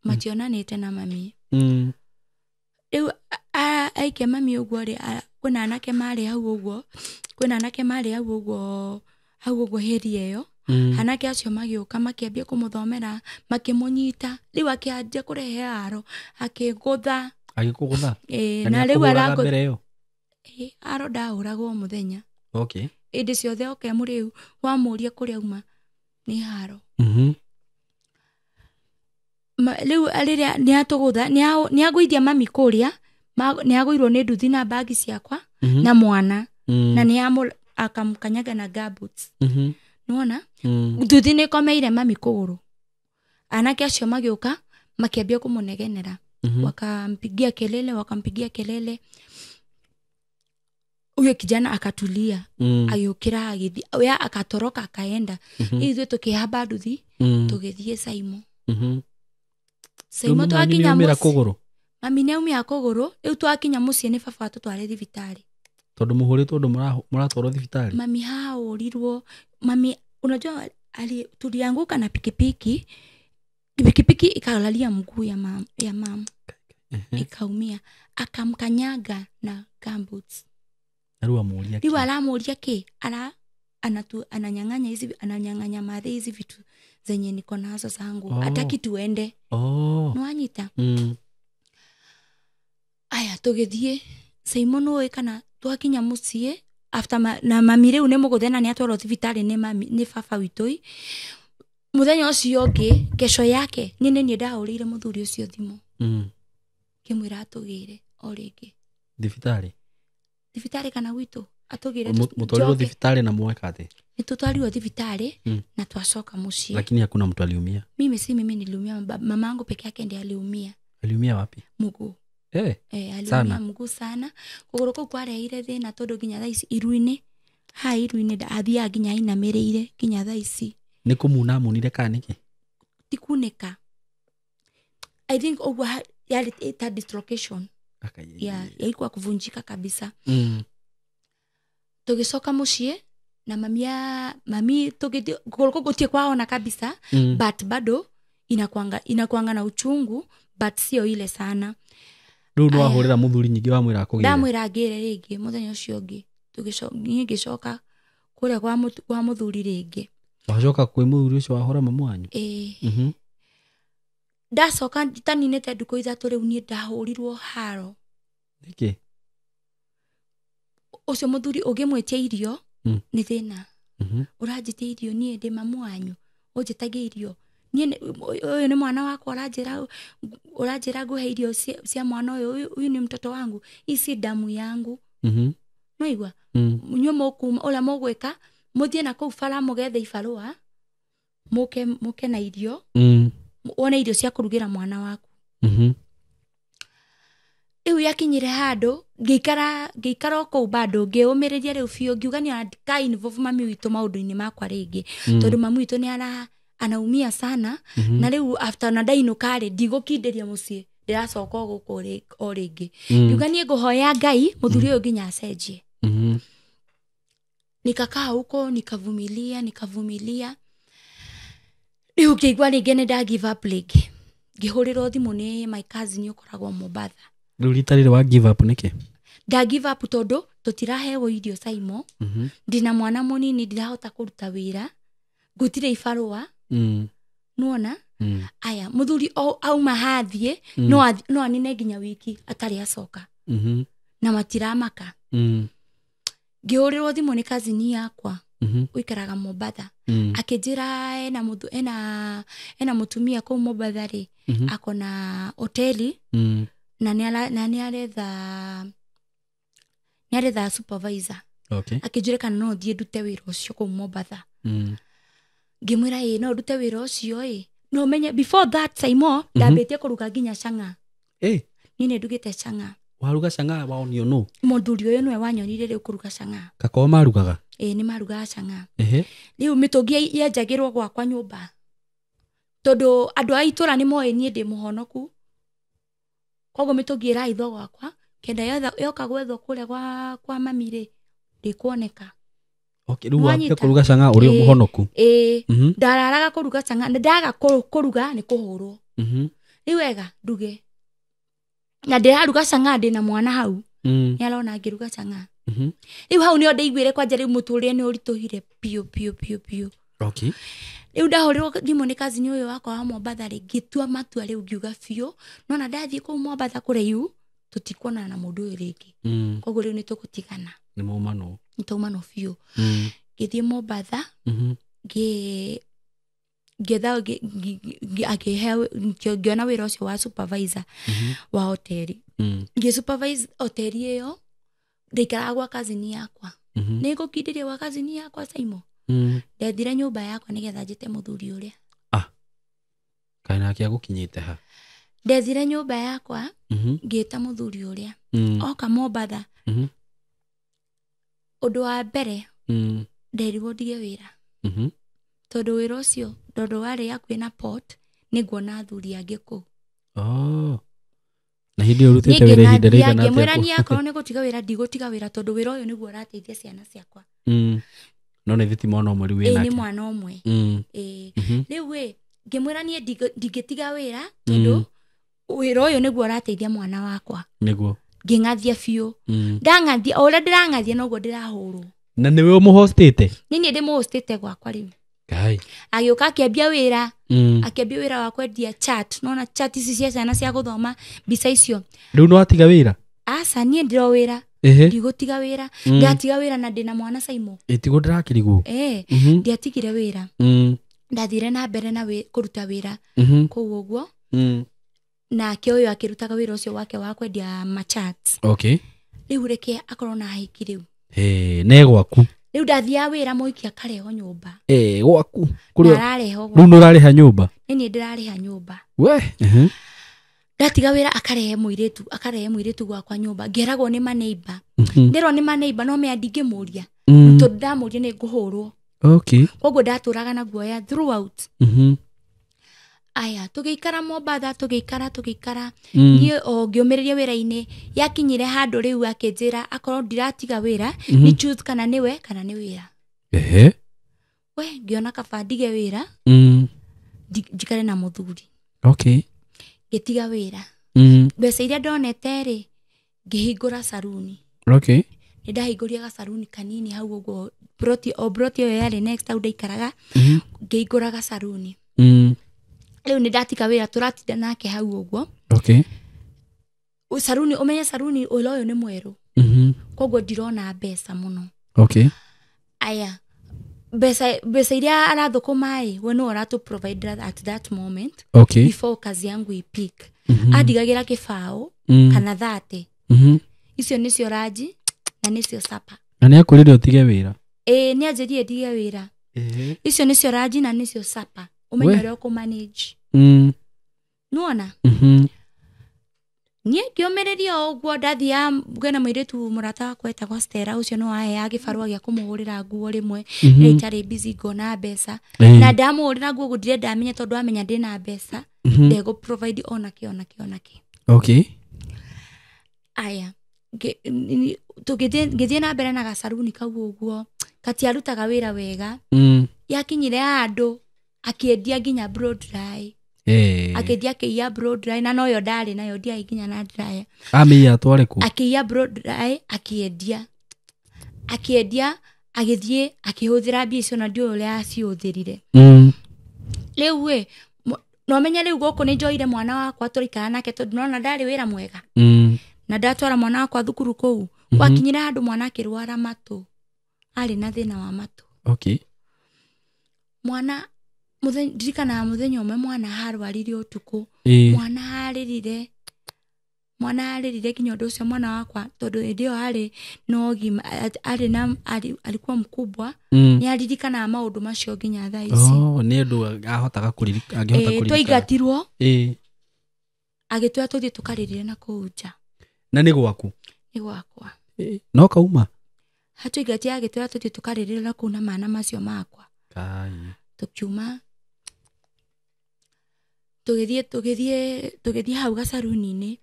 Mationanĩte na mami. Rĩu aikia mami ũguo rĩ kwĩna anake marĩ hau ũguo hĩri ĩyo. Anake acio magĩũka makĩambia kũmũthomera makĩmũnyita rĩu akĩanjia kũrehe haro akĩgũtha. Agĩkũgũtha? Na rĩu mbere ĩyo? Haro ndahũragwo mũthenya. Hĩndĩ ciothe oke rĩu wamũria kũrĩa uma nĩ haro. Rĩu rĩrĩa nĩatũgũtha nĩagũithia mami kũrĩa nĩagũirwo nĩ nduthi na bagi ciakwa na mwana na akamũkanyaga na gumboots. Nĩwona nduthi nĩ ĩkomeire mami kũgũrũ. Anake acio magĩũka makĩambia kũmũnegenera wakampigia kelele. Huyo kijana akatulia agĩũkĩra agĩthiĩ akatoroka akaenda. Ithuĩ tũkĩhamba nduthi tũgĩthiĩ Saimo. Saimo twakinya mira muciĩ kuguru mami nĩaumia kũgũrũ rĩu twakinya muciĩ nĩ baba tũtware thibitarĩ tondu muhuritwo ndu muratwarwo thibitari. mami haũrirwo mami unajua tulianguka na pikipiki ikalalia mguu ya mama ikaumia akamkanyaga na gumboots. Riu alamuria ki ananyang'anya madhe hizi vitu zenye niko nazo zangu hataki tuende nwanyita aya tugithie Saimo nũĩ kana twakinya muciĩ after na mami riu nĩ mũgũthena nĩ atwarwo thibitarĩ nĩ baba witũ muthenya ũcio ũngĩ kesho yake niĩ ndahũrĩire mũthuri ũcio thimũ kimwĩra atũgĩre o rĩngĩ thibitarĩ kana gwitũ atũgĩre mutwarirwo thibitarĩ na mweka atĩ nitutwarirwo thibitarĩ na twacoka muciĩ lakini hakuna mtu aliumia. Mimi niliumia, mamangu peke yake ndiye aliumia. Aliumia wapi? Mguu. Aliumia sana. Mguu sana kũgũrũ kũu kwareire thĩna tondũ nginya thaa ici iru-inĩ athiaga nginya ainamĩrĩire nginya thaa ici. Nĩ kũmuna amunire kana nĩkĩ? Ti kunĩka. I think ũguo yarĩ ta dislocation. Yaikuwa kuvunjika kabisa. Tũgĩcoka muciĩ na mami tũgĩthiĩ kũgũrũ kũu gũtirĩ kwaona kabisa but bado inakuanga na uchungu but sio ile sana. Rĩu no ahũrĩra mũthuri nyingĩ wamwĩra akũgĩre. Ndamwĩra ngĩre rĩngĩ mũthenya ũcio ũngĩ ngĩcoka kũrĩa kwa mũthuri rĩngĩ. Wacoka kwĩ mũthuri ũcio wahora mamu wanyu? Ndacoka taninĩte ndukũ ithatũ rĩu niĩ ndahũrirwo haro. Nĩkĩ? Ũcio mũthuri ũngĩmwĩtia irio nĩ thĩna. Ũranjĩtia irio niĩ ndĩ mamu wanyu ũnjĩtagia irio niĩ ũyũ nĩ mwana wakwa ũranjĩra ngũhe irio cia mwana ũyũ nĩ mtoto wangu, isi damu yangu. Naigua nyuĩ mũkuma ũrĩa mũgwĩka mũthiĩ na kũu bara mũgethe ibarũa mũke na irio wone irio cia kũrugĩra mwana waku. Rĩu yakinyire handũ ngĩikara o kũu bado ngĩũmĩrĩria rĩu biũ ngiuga nĩ ndika involve mami witũ maũndũ-inĩ makwa rĩngĩ tondũ mami witũ nĩ anaumia sana na rĩu after na ndainũka ndigũkindĩria muciĩ ndĩracoka gũkũ o rĩngĩ ngiuga niĩ ngũhoya Ngai mũthuri ũyũ nginya acenjie. Nikakaa huko nikavumilia rĩu ngĩigua rĩngĩ nĩ nda give up rĩngĩ ngĩhũrĩrwo thimũ nĩ my cousin ũkoragwo Mombasa. Rĩu rita rĩrĩ wa give up nĩkĩ? Nda give up tondũ tũtiraheagwo irio Saimo ndina mwana mũnini ndirahota kũruta wĩra ngũtirĩ ibarũa nuona aya mũthuri auma hathiĩ no anine nginya wiki atarĩ acoka na matiramaka. Ngĩhũrĩrwo thimũ nĩ cousin yakwa ũikaraga Mombasa akĩnjĩra ena mũtumia kũu Mombasa rĩ akona hoteli na nĩ aretha supervisor. Akĩnjĩra kana no thiĩ ndute wĩra ũcio kũu Mombasa. Ngĩmwĩra no ndute wĩra ũcio no menye before that Saimo ndambĩtie kũruga nginya canga. Niĩ nĩ ndugĩte canga. Waruga canga waonio nũ? Mũthuri ũyũ nĩwe wanyonire rĩu kũruga canga. Kakao marugaga? Nĩ marugaga canga. Rĩu mĩtũngi yenjagĩrwo gwakwa nyũmba tondũ andũ a itũra nĩ moĩ niĩ ndĩ mũhonoku koguo mĩtũngi ĩraithwo gwakwa kenda yoka gwethwo kũrĩa kwa mami rĩ ndĩkuoneka. Rĩu wambire kũruga canga ũrĩ mũhonoku? Ndararaga kũruga canga na ndaga kũruga nĩ kũhũrwo. Rĩu wega nduge na ndĩraruga canga ndĩ na mwana hau nĩ arona ngĩruga canga. Rĩu hau nĩo ndaiguire kwanja rĩu mũtũrĩre nĩ ũritũhire piũ. Rĩu ndahũrĩrwo thimũ nĩ cousin ũyũ wakwa wa Mombasa rĩ ngĩtua matua rĩu ngiuga biũ no na ndathiĩ kũu Mombasa kũraihu tũtikuonana na mũndũ ũyũ rĩngĩ koguo rĩu nĩ tũgũtigana. Nĩ taumano biũ. Ngĩthiĩ Mombasa ngĩona wĩra ũcio wa supervisor wa hoteli. Ngĩ-supervise hoteli ĩyo ndaikaraga gwa cousin yakwa. Nĩ ngũkindĩria gwa cousin yakwa Saimo. Ndethire nyũmba yakwa nĩgetha njĩte mũthuri ũrĩa. Kaĩ nake agũkinyĩte ha? Ndethire nyũmba yakwa ngĩta mũthuri ũrĩa oka Mombasa. Ũndũ wa mbere nderirwo ndige wĩra tondũ wĩra ũcio tondũ warĩ hakuhĩ na port nĩ nguona athuri angĩ kũu. Na hindi urutite wira ihinda rĩigana atĩa? Ngĩmwĩra niĩ akorwo nĩ gũtiga wĩra ndigũtiga wĩra tondũ wĩra ũyũ nĩguo ũrateithia ciana ciakwa. No nĩ thitima ona ũmwe rĩu wĩnake? Nĩ mwana ũmwe. Rĩu ngĩmwĩra niĩ ndingĩtiga wĩra tondũ wĩra ũyũ nĩguo ũrateithia mwana wakwa. Nĩguo ngĩng'athia biũ. Ndang'athia o ũrĩa ndĩrang'athia noguo ndĩrahũrwo. Na nĩwe ũmũhostĩte? Niĩ ndĩmũhostĩte gwakwa rĩu. Ngai. Agĩũka akĩambia wĩra. Akĩambia wĩra wa kwendia chat. Nona chat ici cia ciana cia gũthoma mbica icio. Rĩu nĩ watiga wĩra? Aca niĩ ndĩro wĩra. Ndigũtiga wĩra. Ndatiga wĩra na ndĩna mwana Saimo. Tiguo ndĩrakĩrigwo? Ndiatigire wĩra. Ndathire na mbere na kũruta wĩra. Kũu ũguo. Nake ũyũ akĩrutaga wĩra ũcio wake wa kwendia machats. Okay. Rĩu reke akorwo na hiki rĩu. Nĩ gwaku? Rĩu ndathiaga wĩra mũikia akareho nyũmba. Gwaku? Arareho gwaku. Rĩu nĩ ũrarĩha nyũmba? Niĩ ndĩrarĩha nyũmba. We? Ndatiga wĩra akarehe mũirĩtu gwakwa nyũmba. Ngeragwo nĩ maneiba. Nderwo nĩ maneiba no mea ndingĩmũria. Tondũ ndamũria nĩ ngũhũrwo. Okay. Koguo ndatũraga na guoya throughout. Aya, tũgĩikara Mombatha, tũgĩikara. Niĩ o ngĩũmĩrĩria wĩra-inĩ, yakinyire handũ rĩu akĩnjĩra akorwo ndiratiga wĩra, nĩ choose kana nĩwe kana nĩ wĩra. We, ngĩona kaba ndige wĩra, njikare na mũthuri. Okay. Ngĩtiga wĩra. Mbeca iria ndonete-rĩ, ngĩhingũra saruni. Okay. Nĩ ndahingũria gasaruni kanini hau ũguo, broti ĩyo yarĩ next hau ndaikaraga, ngĩhingũra gasaruni. Rĩu nĩ ndatika wĩra tũratinda nake hau ũguo. Okay. Saruni, ũmenye saruni ũyũ nĩ mwerũ. Koguo ndirona mbeca mũno. Okay. Aya, mbeca iria arathũkũma-ĩ, we no ũratũ provide at that moment. Okay. Before kazi yangu ipik. Andigagĩra kĩbaũ kana 30. Icio nĩcio ranji na nĩcio sapa. Na nĩ akũrire ũtige wĩra? Nĩ anjĩrire ndige wĩra. Icio nĩcio ranji na nĩcio sapa. Ũmenye ũrĩa ũkũmanage. Nuona? Niĩ ngĩũmĩrĩria ũguo ndathiaga kwĩna mũirĩtu mũrata wakwa etagwo Stella, ũcio no aheaga gĩbarũa gĩa kũmũhũrĩra nguo rĩmwe rĩrĩa itarĩ busy ngona mbeca. Na ndamũhũrĩra nguo gũtirĩ ndamenya tondũ amenya ndĩna mbeca. Ndegũ provide onake. Okay. Aya, ngĩthiĩ na mbere na gasaruni kau ũguo, katiarutaga wĩra wega. Yakinyire handũ akĩendia nginya blow dry. Akĩendia akĩiya blow dry na noyo ndarĩ nayo ndiarĩ nginya na dryer. Amĩiya atware kũ? Akĩiya blow dry akĩendia agĩthiĩ akĩhũthĩra mbia icio na ndiũĩ ũrĩa acihũthĩrire. Rĩu no menya rĩu gũkũ nĩ njoire mwana wakwa tũraikara nake tondũ nona ndarĩ wĩra mwega. Na ndatwara mwana wakwa thukuru kũu. Wakinyire handũ mwana akĩrwara matũ. Arĩ na thĩna wa matũ. Okay. Mwana ndirikanaga mũthenya ũmwe mwana harwarire ũtukũ. Mwana arĩrire nginya ũndũ ũcio mwana wakwa tondũ hĩndĩ ĩyo arĩ no ũgima alikuwa mkubwa. Nĩ aririkanaga maũndũ macio nginya thaa ici. Nĩ ũndũ angĩhota kũririkana. Twaingatirwo. Agĩtũra tũthiĩ tũkarĩrĩre na kũu nja. Na nĩ gwaku? Nĩ gwakwa. No kauma? Hatũingatia agĩtũra tũthiĩ tũkarĩrĩre na kũu na mana macio makwa. Tukiuma tũgĩthiĩ hau gasaruni-inĩ.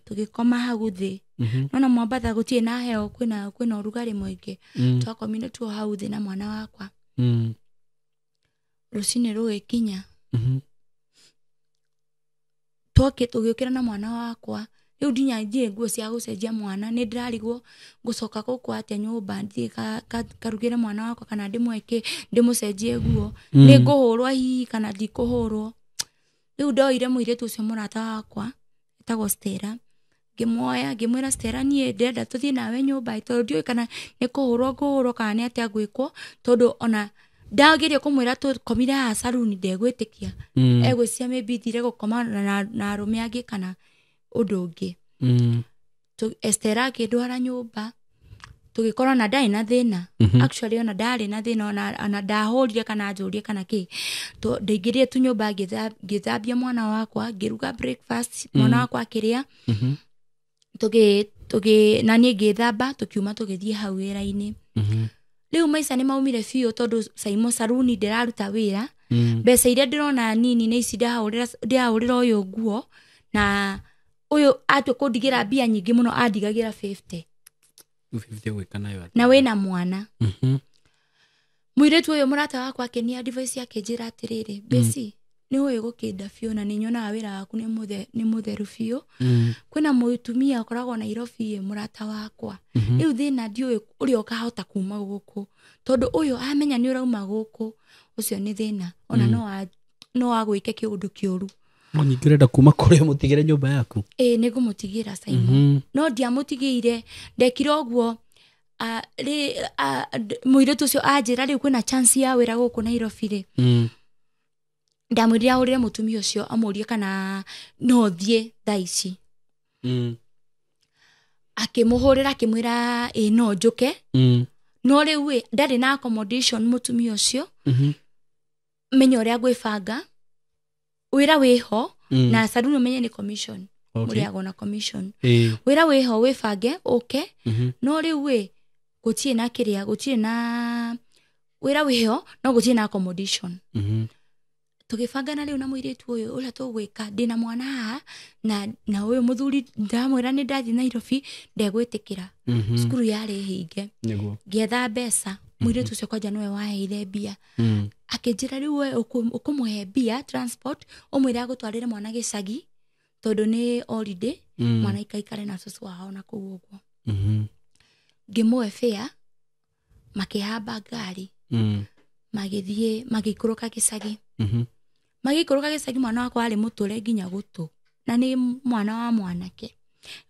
Tũgĩkoma hau thĩ. Nona Mombatha gũtirĩ na heo, kwĩna ũrugarĩ mũingĩ. Twakomire tuo hau thĩ na mwana wakwa. Rũcinĩ rũgĩkinya. Tũgĩũkĩra na mwana wakwa. Rĩu ndinya nguo cia gũcenjia mwana, nĩ ndĩrarigwo ngũcoka gũkũ atĩa nyũmba thiĩ karugĩre mwana wakwa kana ndĩmweke ndĩmũcenjie nguo. Nĩ ngũhũrwo hihi kana ndikũhũrwo. Rĩu ndoire mũirĩtu ũcio mũrata wakwa etagwo Stella. Ngĩmuoya ngĩmwĩra Stella, niĩ ndĩrenda tũthiĩ nawe nyũmba tondũ ndiũĩ kana nĩ kũhũrwo kana nĩ atĩa gwĩkwo tondũ ona ndageria kũmwĩra tũkomire haha saruni ndegwĩtĩkia. Egwĩciria maybe thire gũkoma na arũme angĩ kana ũndũ ũngĩ. Stella akĩndwara nyũmba. Tũgĩkorwo na ndarĩ na thĩna. Actually ona ndarĩ na thĩna ona ndahũrire kana njũrie kana kĩ. Ndaingĩrire tu nyũmba ngĩthambia mwana wakwa, ngĩruga breakfast, mwana wakwa akĩrĩa. Na niĩ ngĩthamba tũkiuma tũgĩthiĩ hau wĩra-inĩ. Rĩu maica nĩ maumire biũ tondũ Saimo saruni ndĩraruta wĩra. Mbeca iria ndĩrona nini nĩ ici ndĩrahũrĩra ũyũ nguo na uyu atwe kundigira mbia nyingi muno andigagira 50 gwika nayo na wina mwana muiretu uyu murata wakwa akenia advice yake njira atiriri besi ni uyu gukinda biu na ninyonaga wira waku ni mutheru biu kwina mutumia akoragwo Nairobi murata wakwa riu thina ndiu uri ukahota kuma guku tondu uyu amenya ni urauma guku ucio ni thina ona no agwike kiundu kiuru nyingirenda kuma kuri mutigire nyumba yaku nigumutigira Simon no ndiamutigire ndekire oguo muiretu ucio anjira riu kwina chance ya wira guku Nairobi ri ndamwirira urire mutumia ucio amurie kana no thie thaici akimuhurira akimwira no njuke no riu ndari na accommodation mutumia ucio menya uria gwibanga wira wiho na saruni umenye ni commission muriago na commission wira wiho wibange no riu gutie na kiria gutie na wira wiho no gutie na accommodation tugibangana riu na muiretu uyu uria tugwika ndina mwana haha na uyu muthuri ndamwira ni ndathi Nairobi ndegwitikira skuru yari hinge ngetha mbeca muiretu ucio kwanja niwe waheire mbia akinjira riu we ukumuhe mbia transport umwira gutwarire mwana gicagi tondu ni holiday mwana ikaikare na susu wao na kuu uguo ngimuhe fare makihamba ngari magithie magikuruka gicagi magikuruka gicagi mwana wakwa ari muture nginya gutu na ni mwana wa mwanake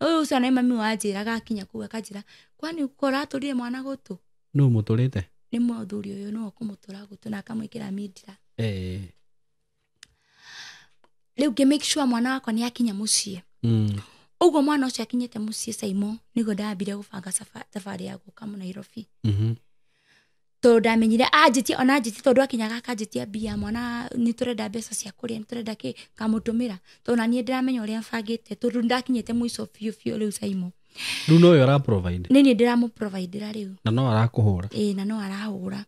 uyu ucio na mami wanjiraga akinya kuga kanjira kwani ukora aturire mwana gutu no muturite ni muthuri uyu no kumutura gutu na akamwikira midira riu ngi make sure mwana wakwa ni akinya mucie uguo mwana ucio akinyite mucie Simon nigo ndambire gubanga safari ya guka mu Nairobi tondu ndamenyire anjitie ona anjitie tondu akinyaga akanjitia mbia mwana ni turenda mbeca cia kuria ni turenda ki kamutumira tondu na nie ndiramenya uria mbangite tondu ndakinyite mwico fiu riu Simon riu no yo ra provide ni ndiramu provide riu na no arakuhura na no arahura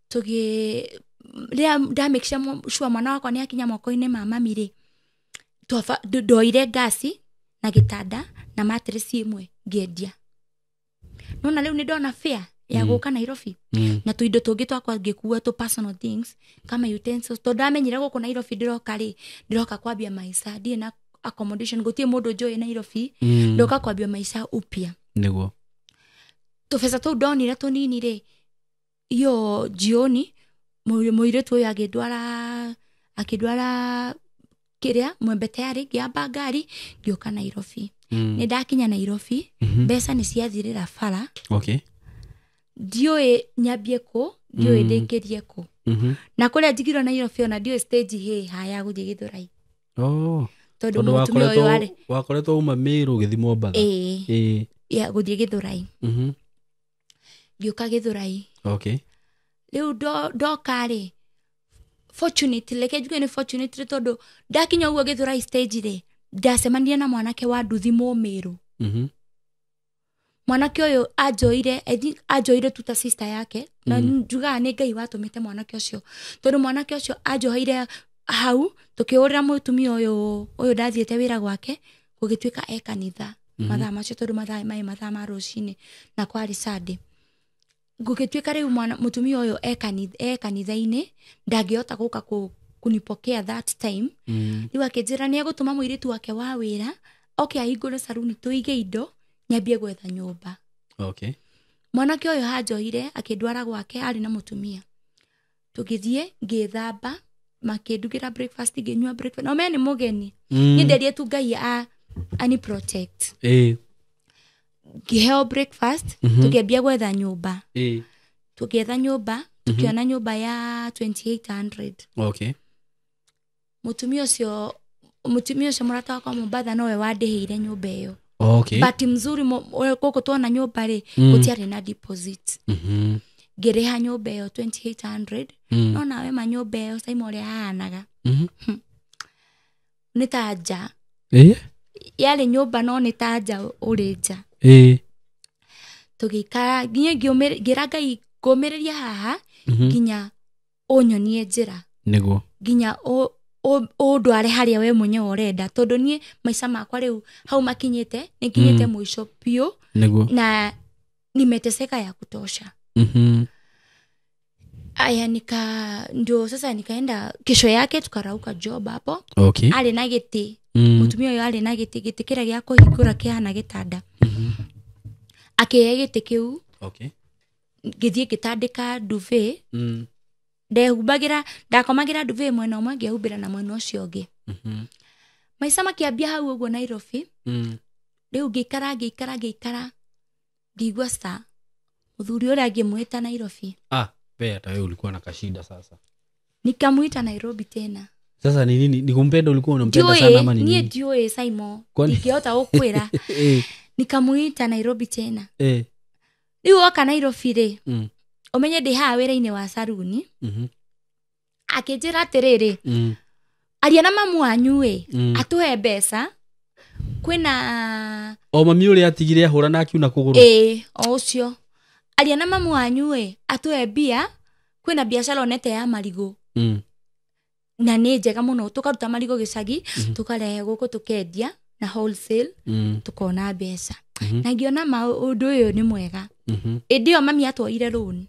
tugi ria make sure mwana wakwa ni akinya moko-ini ma mami ri ndoire gasi na gitanda na mattress imwe ngendia no na riu ni ndona fare ya guka Nairobi na tuindo tungi twakwa ngikua tu personal things kama utensils to ndamenyire guku Nairobi ndiroka kwambia maisha ndie na accommodation gutie mundu njoi Nairobi ndoka kwambia maisha upya niguo tubesa tu ndonire tunini ri iyo jioni muiretu uyu akidwara kiria mwembete yari ngiamba ngari ngioka Nairobi ni ndakinya Nairobi mbeca ni ciathirira bara ndioi nyambie ku ndioi ndingirie ku na kuria njigirwo Nairobi ona ndioi stage haya guthie Githurai tondu mutumia uyu ari wakoretwo uma Meru githi Mombatha ya guthie Githurai ngioka Githurai riu ndoka ri fortunately leke njuge ni fortunately tondu ndakinya uguo Githurai stage ri ndacemania na mwanake wa nduthi Meru mwanake uyu ajoire tuta sister yake na njuga ni Ngai watumite mwanake ucio tondu mwanake ucio ajoire hau tukiurira mutumia uyu ndathiete wira gwake gugituika kanitha mathaa macio tondu mathaa ma rucini na kwari Sunday gugituika riu mutumia uyu kanitha-ini ndangihota guka kunipokea that time riu akinjira ni agutuma muiritu wake wa wira ahingure saruni tuige indo nyambie gwetha nyumba mwanake uyu hajoire akindwara gwake ari na mutumia tugithie ngithamba makindugira breakfast nginywa breakfast no meni mugeni ni nderie tu Ngai ani protect ngiheo breakfast tukiambia gwetha nyumba tukietha nyumba tukiona nyumba ya 2800 mutumia ucio murata wakwa Mombatha nowe wandiheire nyumba iyo but mzuri guku tuona nyumba ri gutiari na deposit ngiriha nyumba iyo 2800 no nawe manyumba iyo Simon ria hanaga ni tanja yale nyumba no ni tanja uri nja tugikara nginya ngira Ngai ngumiriria haha nginya unyonie njira niguo nginya ndware haria we mwenyewe urenda tondu nie maica makwa riu hau makinyite nikinyite mwisho pio na nimeteseka ya kutosha. Aya ndio sasa nikaenda kesho yake tukarauka job hapo. Okay. Ali na giti. Mutumia yo ali na giti kira gya kuhingura kihana gitanda. Akiye giti kiu. Okay. Githie gitandika duvet. Ndehubagira ndakomagira duvet mwena umwe ngehubira na mwena ucio ungi. Maica makiambia hau uguo Nairobi. Riu ngikara ngigwa star. Muthuri uria ngimwita Nairobi. Pea hata wewe ulikuwa na kashida sasa. Nikamuita Nairobi tena. Sasa ni nini? Nikumpenda ulikuwa unampenda sana ama nini? Nie ndio Simon. Nikiota ukwira. Nikamuita Nairobi tena. Riu oka Nairobi ri. Umenye ndi ha wira-ini wa saruni. Akinjira atiriri. Aria na mamu wanyu atuhe mbeca. Kwina mami uri atigire ahura na akiuna kuguru. Ucio. Aria na mamu wanyu atuhe mbia. Kwina biashara onete ya marigo. Na ni njega muno tukaruta marigo gicagi tukarehe guku tukendia na wholesale tukona mbeca. Na ngiona maundu uyu ni mwega. Ndio mami atwoire loan.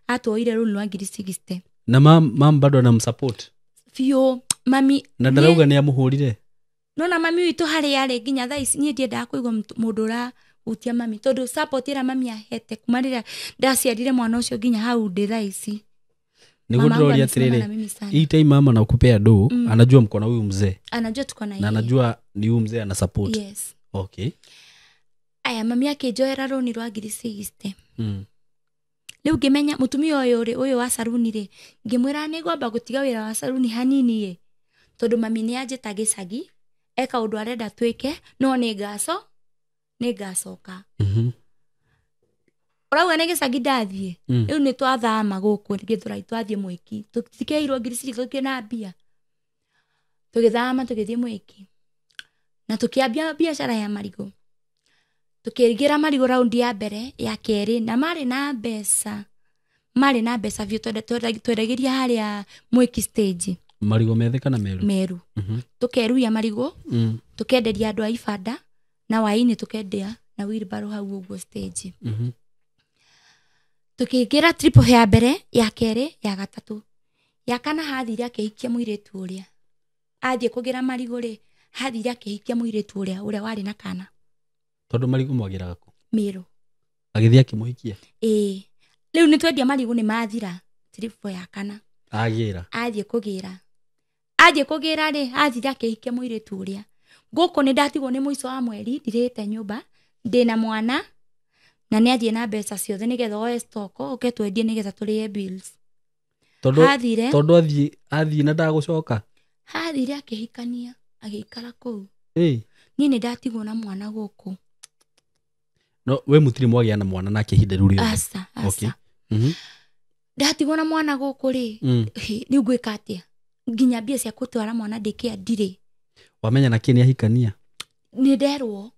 Atwoire loan wa 60. Na mam bado anamsupport. Fio mami na ndarauga ni amuhurire. Nona mami witu hari yari nginya thaa ici nie ndiendaga kuigwa mundu ra utia mami tondu support ira mami ahete kumarira ndaciarire mwana ucio nginya hau ndi thaa ici. Niguroria atiriri. Hii time mama na kupea do anajua mko na huyu mzee. Anajua tuko na yeye. Na anajua ni huyu mzee ana support. Yes. Okay. Aya mami akinjoera roni rwa 60. Riu ngimenya mutumia uyu wa saruni ri ngimwira ni ngomba gutiga wira wa saruni hanini tondu mami ni anjita gicagi eka undu arenda twike no ni ngacoka. Urauga ni gicagi ndathie riu ni twathama guku ngithura twathie Mwiki tutikeirwo ngiriciri tukina mbia tugithama tugithie Mwiki na tukiambia biashara ya marigo tukiringira marigo raundi ya mbere ya keri na mari na mbeca vyo twedagiria haria Mwiki stage marigo metheka na meru tukeruya marigo tukenderia andu a ibanda na waini tukendia na wheelbarrow hau uguo stage. Tukigira trip ya mbere ya keri ya gatatu ya kana hathire akihikia muiritu uria athie kugira marigo ri hathire akihikia muiritu uria wari na kana tondu marigo mwagiraga ku Meru agithia kimuhikia. Riu ni twendia marigo ni mathira trip ya kana agira athie kugira ri athire akihikia muiritu uria guku ni ndatigwo ni muico wa mweri ndirite nyumba ndina mwana na ni athie na mbeca ciothe nigetha oe stock uke twendie nigetha turie bills. Tondu athie na ndagucoka hathire akihikania agikara kuu. Ni ndatigwo na mwana guku. No we mutiri mwagia na mwana na kihinda ruri. Asa. Okay. Ndatigwo na mwana guku ri riu gwika atia nginya mbia cia gutwara mwana ndikia ndire. Wamenya na kini ahikania ni nderwo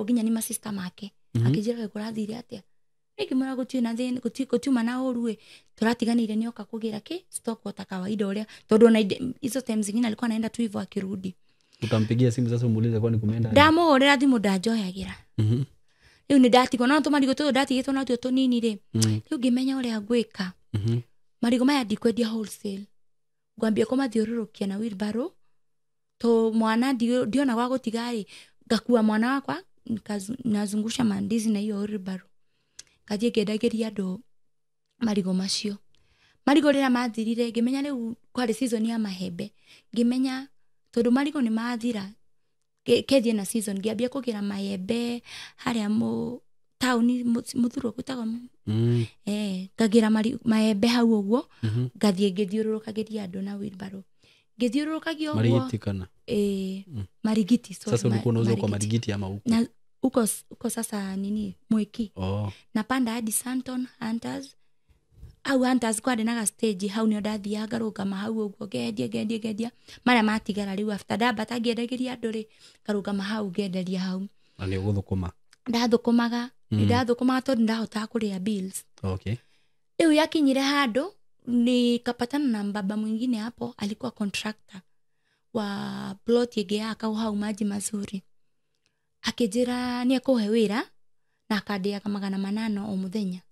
nginya ni ma sister make akijira kurathire atia ngimura gutiu na thini gutiuma na uru turatiganire ni oka kugira ki stock ota kawaida uria tondu na hizo times zingine alikuwa anaenda tu hivyo akirudi. Utampigia simu sasa umuulize kwani kumeenda. Ndamuhurira thimu ndanjoyagira. Riu ni ndatigwo na tumarigo tu ndatigitwo na tu tunini ri riu ngimenya uria ngwika. Marigo maya ndikwendia wholesale ngwambia kumathiururukia na wheelbarrow to mwana ndiona gwa gutiga ri ngakua mwana wakwa nazungusha mandizi na hiyo wheelbarrow kathie ngendagiria andu marigo macio. Marigo rira mathirire ngimenya riu kwari season ya mahembe ngimenya tondu marigo ni mathira kethie na season ngiambia kugira mahembe haria tauni muthuro kutaga ngagira mahembe hau uguo ngathie ngithiururukagiria andu na wheelbarrow ngithiururukagio uguo marigiti kana marigiti. Sasa ulikuwa unauza kwa marigiti ama huko na uko sasa nini Mwiki napanda hadi Santon Hunters au Hunters kwa denaga stage hau ni ndathia ngarugama hau uguo gendia maria matigara riu after daba tagiendagiria andu ri ngarugama hau ngenderia hau na ni guthukuma ndathukumaga tondu ndahota kuria bills. Okay. Riu yakinyire handu nikapatana na baba mwingine hapo, alikuwa contractor wa plot yake akauha maji mazuri. Akijira ni akuhe wira na akadia kama 800 o muthenya.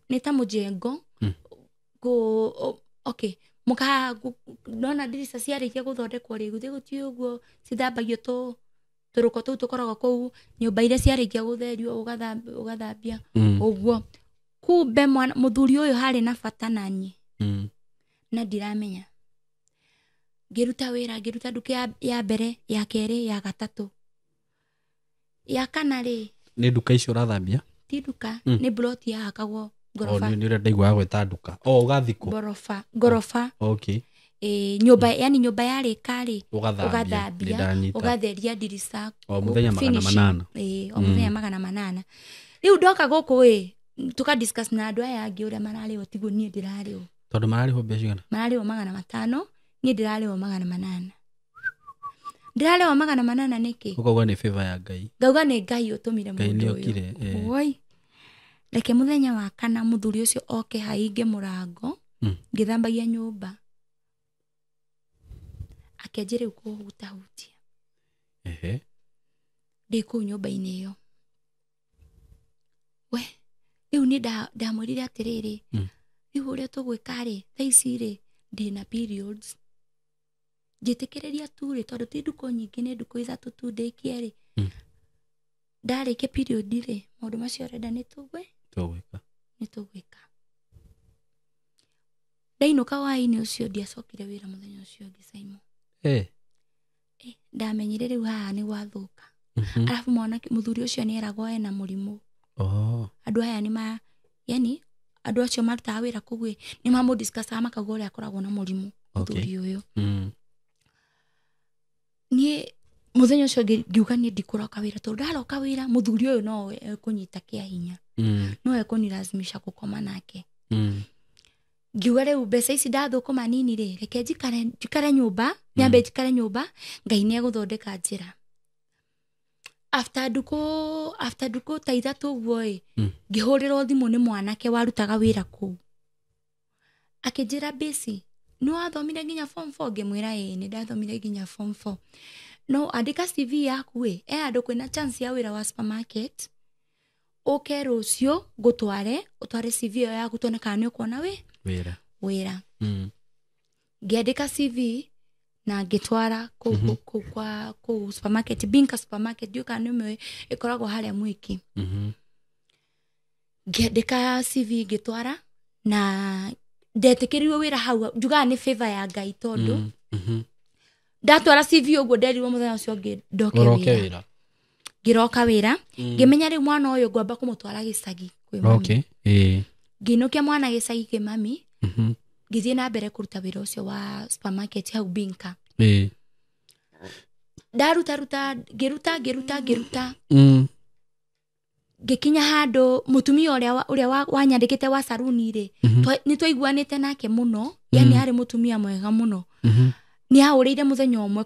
Nitamujengo go okay muka nona dirisa ciarĩkia gũthondekwo rĩ gũthiĩ gũthiĩ ũguo cithambagio tũrũko tũu tũkoragwo kũu, nyũmba iria ciarĩkia gũtherio ũgathambia ũguo. Kumbe mũthuri ũyũ harĩ na bata naniĩ na ndiramenya. Ngĩruta nduka ya mbere, ya kerĩ, ya gatatũ, ya kana rĩ. Nĩ nduka icio ũrathambia? Ti nduka, nĩ plot ya hakagwo gorofa. Nĩ ũrenda igwa gwĩta nduka. Ũgathikwo? Gorofa. Okay. Nyũmba, yani nyũmba yarĩka rĩ ũgathambia, ũgatheria dirisa o mũthenya 800. O mũthenya 800. Rĩu ndoka gũkũ tuka discuss na andũ aya angĩ ũrĩa mararĩo tiguo niĩ ndĩrarĩo. Tondũ mararĩho mbeca cigana? Mararĩo 500, niĩ ndĩrarĩo 800. Ndĩrarĩo 800 nĩkĩ? Ũkauga nĩ favor ya Ngai. Ngauga nĩ Ngai ũtũmire mũndũ ũyũ. Oi. Reke mũthenya wa kana mũthuri ũcio oke hainge mũrango, ngĩthambagia nyũmba. Akĩanjĩrĩu kũhutahutia. Ndĩ kũu nyũmba-inĩ ĩyo. We, rĩu nĩ ndamwĩrire atĩrĩrĩ, rĩu ũrĩa tũgwĩka rĩ, thaa ici rĩ, ndĩna periods. Njĩtĩkĩrĩria tu rĩ, tondũ ti ndukũ nyingĩ, nĩ ndukũ 3 tu ndĩkie rĩ. Ndarĩkia period rĩ, maũndũ macio renda nĩ tũgwĩka. Ndainũka hwaĩ-inĩ ũcio ndiacokire wĩra mũthenya ũcio ũngĩ Simon. Ndamenyire rĩu haha nĩ gwathũka. Alafu mũthuri ũcio nĩ eragwo ena mũrimũ. Andũ aya yani andũ acio marutaga wĩra kũu nĩ mamũdiscussaga makauga ũrĩa akoragwo na mũrimũ mũthuri ũyũ. Niĩ mũthenya ũcio ngiuga niĩ ndikũroka wĩra, tondũ ndaroka wĩra mũthuri ũyũ no ekũnyita kĩa hinya, no ekũnilazimisha gũkoma nake. Ngiuga rĩu mbeca ici ndathũkũma nini rĩ, reke njikare nyũmba, nyambe njikare nyũmba, Ngai nĩ egũthondeka njĩra. After ndukũ ta 3 ũguo ngĩhũrĩrwo thimũ nĩ mwanake warutaga wĩra kũu. Akĩnjĩra Besi, nĩ wathomire nginya form 4? Ngĩmwĩra nĩ ndathomire nginya form 4. No andĩka CV yaku andũ kwĩna chance ya wĩra wa supermarket. Ũke rũciũ ngũtware, ũtware CV ĩyo yaku tuone kana nĩ ũkuona wĩra. Ngĩandĩka CV na ngĩtwara kũu supermarket, Binka supermarket, ndiũĩ kana nĩ ĩkoragwo harĩa Mwiki. Ngĩandĩka CV ngĩtwara na ndetĩkĩrirwo wĩra hau. Njugaga nĩ favor ya Ngai, tondũ ndatwara CV ũguo nderirwo mũthenya ũcio ũngĩ ndoke wĩra. Ngĩroka wĩra, ngĩmenya rĩu mwana ũyũ ngwamba kũmũtwara gĩcagi kwĩ mami. Ngĩinũkia mwana gĩcagi kwĩ mami, ngĩthiĩ na mbere kũruta wĩra ũcio wa supermarket hau Binka. Ndaruta ngĩruta ngĩkinya handũ mũtumia ũrĩa wanyandĩkĩte wa saruni rĩ, nĩ twaiguanĩte nake mũno, yani harĩ mũtumia mwega mũno. Nĩ ahũrĩire mũthenya ũmwe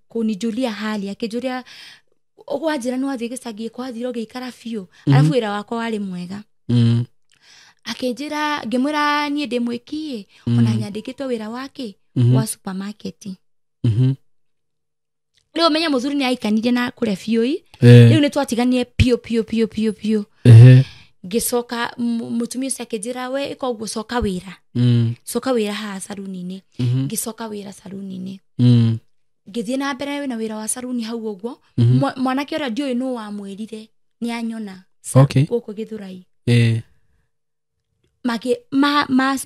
kũnijulia hali, akĩnjũria ũgwanjĩra nĩ wathiĩ gĩcagi, kwathire ũgĩikara biũ, alafu wĩra wakwa warĩ mwega. Akĩnjĩra, ngĩmwĩra niĩ ndĩ mwĩki ona nyandĩkĩtwo wĩra wake wa supermarket. Rĩu ũmenye mũthuri nĩ aikanirie na kũrĩa biũ. Rĩu nĩ twatiganire piũ. Ngĩcoka mũtumia ũcio akĩnjĩra, we ĩka ũguo, coka wĩra haha saruni-inĩ. Ngĩcoka wĩra saruni-inĩ. Ngĩthiĩ na mbere na wĩra wa saruni hau ũguo. Mwanake ũrĩa ndiũĩ nũ wamwĩrire nĩ anyona gũkũ Gĩthũrai.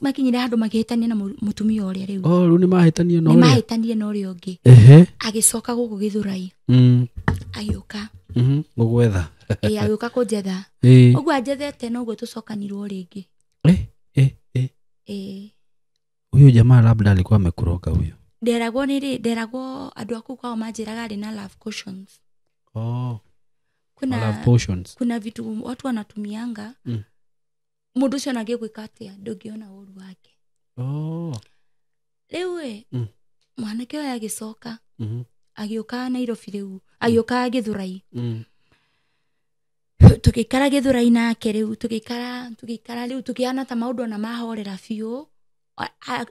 Makinyire handũ magĩhĩtania na mũtumia ũrĩa rĩu. Rĩu nĩ mahĩtanirie na ũrĩa ũngĩ. Agĩcoka gũkũ Gĩthũrai. Agĩũka gũgwetha. Agĩũka kũnjetha. Ũguo anjethete noguo tũcokanirwo rĩngĩ. Huyo jamaa labda alikuwa amekuroga huyo. Nderagwo andũ aku kwao manjĩraga arĩ na love potions. Love potions. Kuna vitu watu wanatumianga. Mũndũ ũcio nagĩgwĩka atĩa ndũngĩona ũru wake. Rĩu mwanake ũyũ agĩcoka, agĩũka Nairobi rĩu, agĩũka Gĩthũrai. tukikara Githurai nake riu tukikara riu tukiana ta maundu na mahorera biu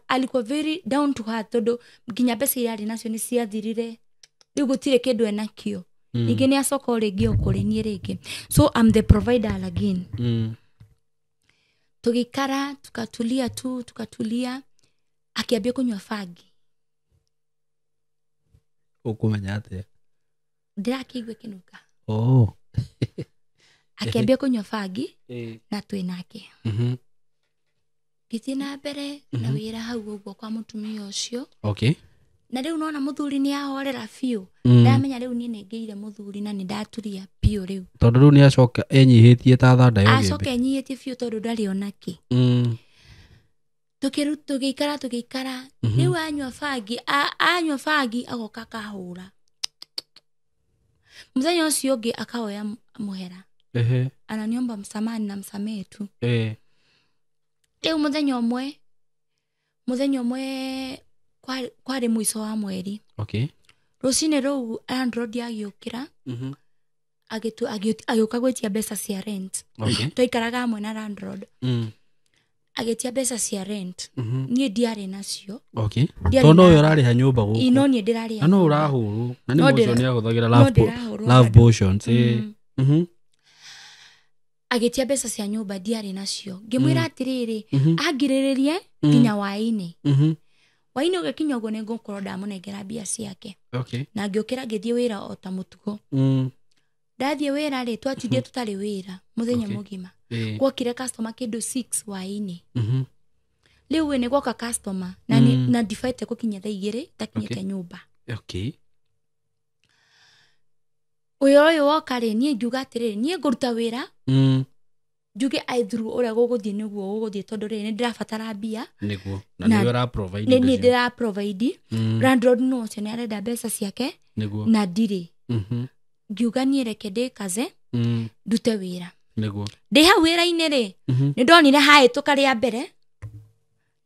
alikuwa very down to earth tondu nginya mbeca irari nacio ni ciathirire riu gutire kindu enakio ningi ni acoka ringi okuri nie ringi so I'm the provider again tukikara tukatulia akiambia kunywa fagi ukumenya atia ndirakigwe kinuka akiambia kunywa fagi na twinake githii na mbere na wira hau uguo kwa mutumia ucio na riu nona muthuri ni ahorera biu ndamenya riu ni nengeire muthuri na ni ndaturia biu riu tondu riu ni acoka enyihitie ta thanda yo gimbe acoka enyihitie biu tondu ndari onaki tukikara riu anywa fagi agoka kahura muthenya ucio ungi akaoya muhera ananiomba msamani na msamehe tu riu muthenya umwe kwari mwiso wa mweri rucini ruu landlord agiukira agiuka gwitia mbeca cia rent twaikaraga hamwe na landlord agetia mbeca cia rent nie ndiari nacio tondu uyu urariha nyumba guku ino nie ndirariha no urahuru na ni mucio ni aguthagira love potions agetia mbeca cia nyumba ndiari nacio ngimwira atiriri angiriririe nginya waini waini ugekinya uguo ni ngukorwo ndamunengera mbia ciake na ngiukira ngithie wira o ta mutugo ndathie wira ri twatindie tutari wira muthenya mugima gwokire customer kindu 6 waini riu we ni gwoka customer na difaite kukinya thaa 2 takinyete nyumba uyu woka ri nie ngiuga atiriri nie nguruta wira njuge aithuru uria guguthie niguo guguthie tondu ri ni ndirabatara mbia niguo na ni ura provide ni ndira provide landlord no cio ni arenda mbeca ciake na ndiri ngiuga nie reke ndikaze ndute wira niguo ndi hau wira-ini ri ni ndonire haituka ria mbere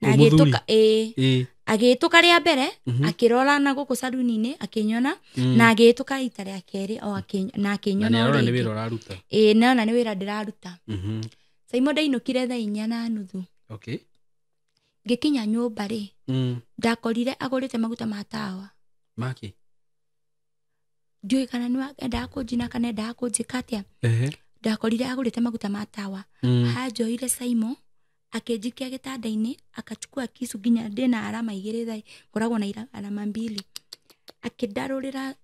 na agituka ria mbere akirora na guku saluni-ini akinyona na agituka rita ria keri na akinyona na ni wira uraruta na ni wira ndiraruta saimo ndainukire thaa 4:30 ngikinya nyumba ri ndakorire agurite maguta ma tawa maki ndioi kana ni enda kunjina kana enda kunjika atia ndakorire agurite maguta ma tawa hanjoire saimo akenjikia gitanda-ini akachukua kisu nginya ndina alama 2 thai koragwo na alama 2 akindarurira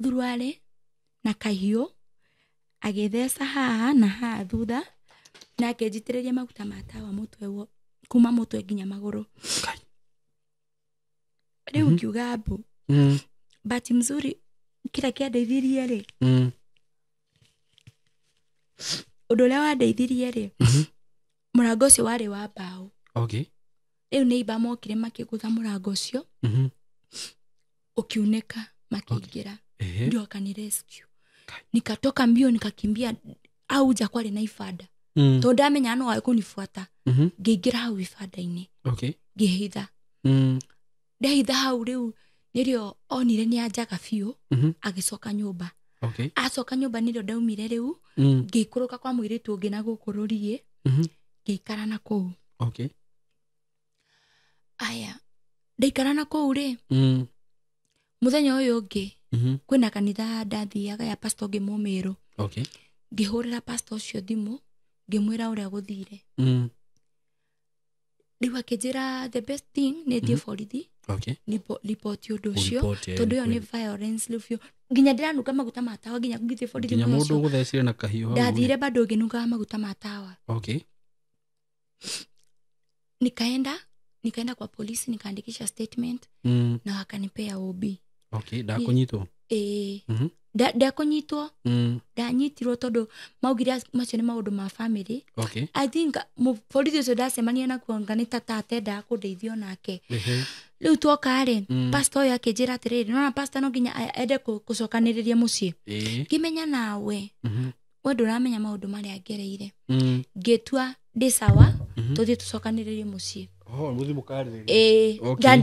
thuruare na kahiu agithesa haha na haha thutha na akenjitiriria maguta ma tawa mutwe wo kuma mutwe nginya maguru riu ngiuga mbu bahati mzuri kila kiandeithirie ri undu uria wandeithirie ri murango ucio wari wa mbao riu neighbor mokire makigutha murango ucio ukiuneka makiingira ndio akani rescue nikatoka mbio nikakimbia au nja kwari na ifada tondu ndamenya no akunifuata ngiingira hau ifada-ini ngihitha ndehitha hau riu nirio onire ni anjaga biu agicoka nyumba acoka nyumba nirio ndaumire riu ngikuruka kwa mwiritu ungi na gukururie ngikara na kuu aya ndaikara na kuu ri muthenya uyu ungi kwina kanitha ndathiaga ya pastor ungi mumiru ngihurira pastor ucio thimu ngimwira uria guthire riu akinjira the best thing ni thie borithi report undu ucio tondu yo ni violence rufio nginya ndiranuka maguta ma tawa nginya ngithie borithi nginya mundu guthecire na kahiu hau ndathire bado nginuka maguta ma tawa nikaenda kwa polisi nikaandikisha statement na wakanipea OB ndakunyitwo ndakunyitwo ndanyitirwo tondu maugire macio ni maundu ma family I think borithi ucio ndacemania nakuo ngani tate ndakundeithio nake riu twoka ri pastor uyu akinjira atiriri nona pastor no nginya ende gucokaniriria mucii ngimenya nawe we nduramenya maundu maria ngereire ngitua ndi sawa tuthie tucokaniririe mucii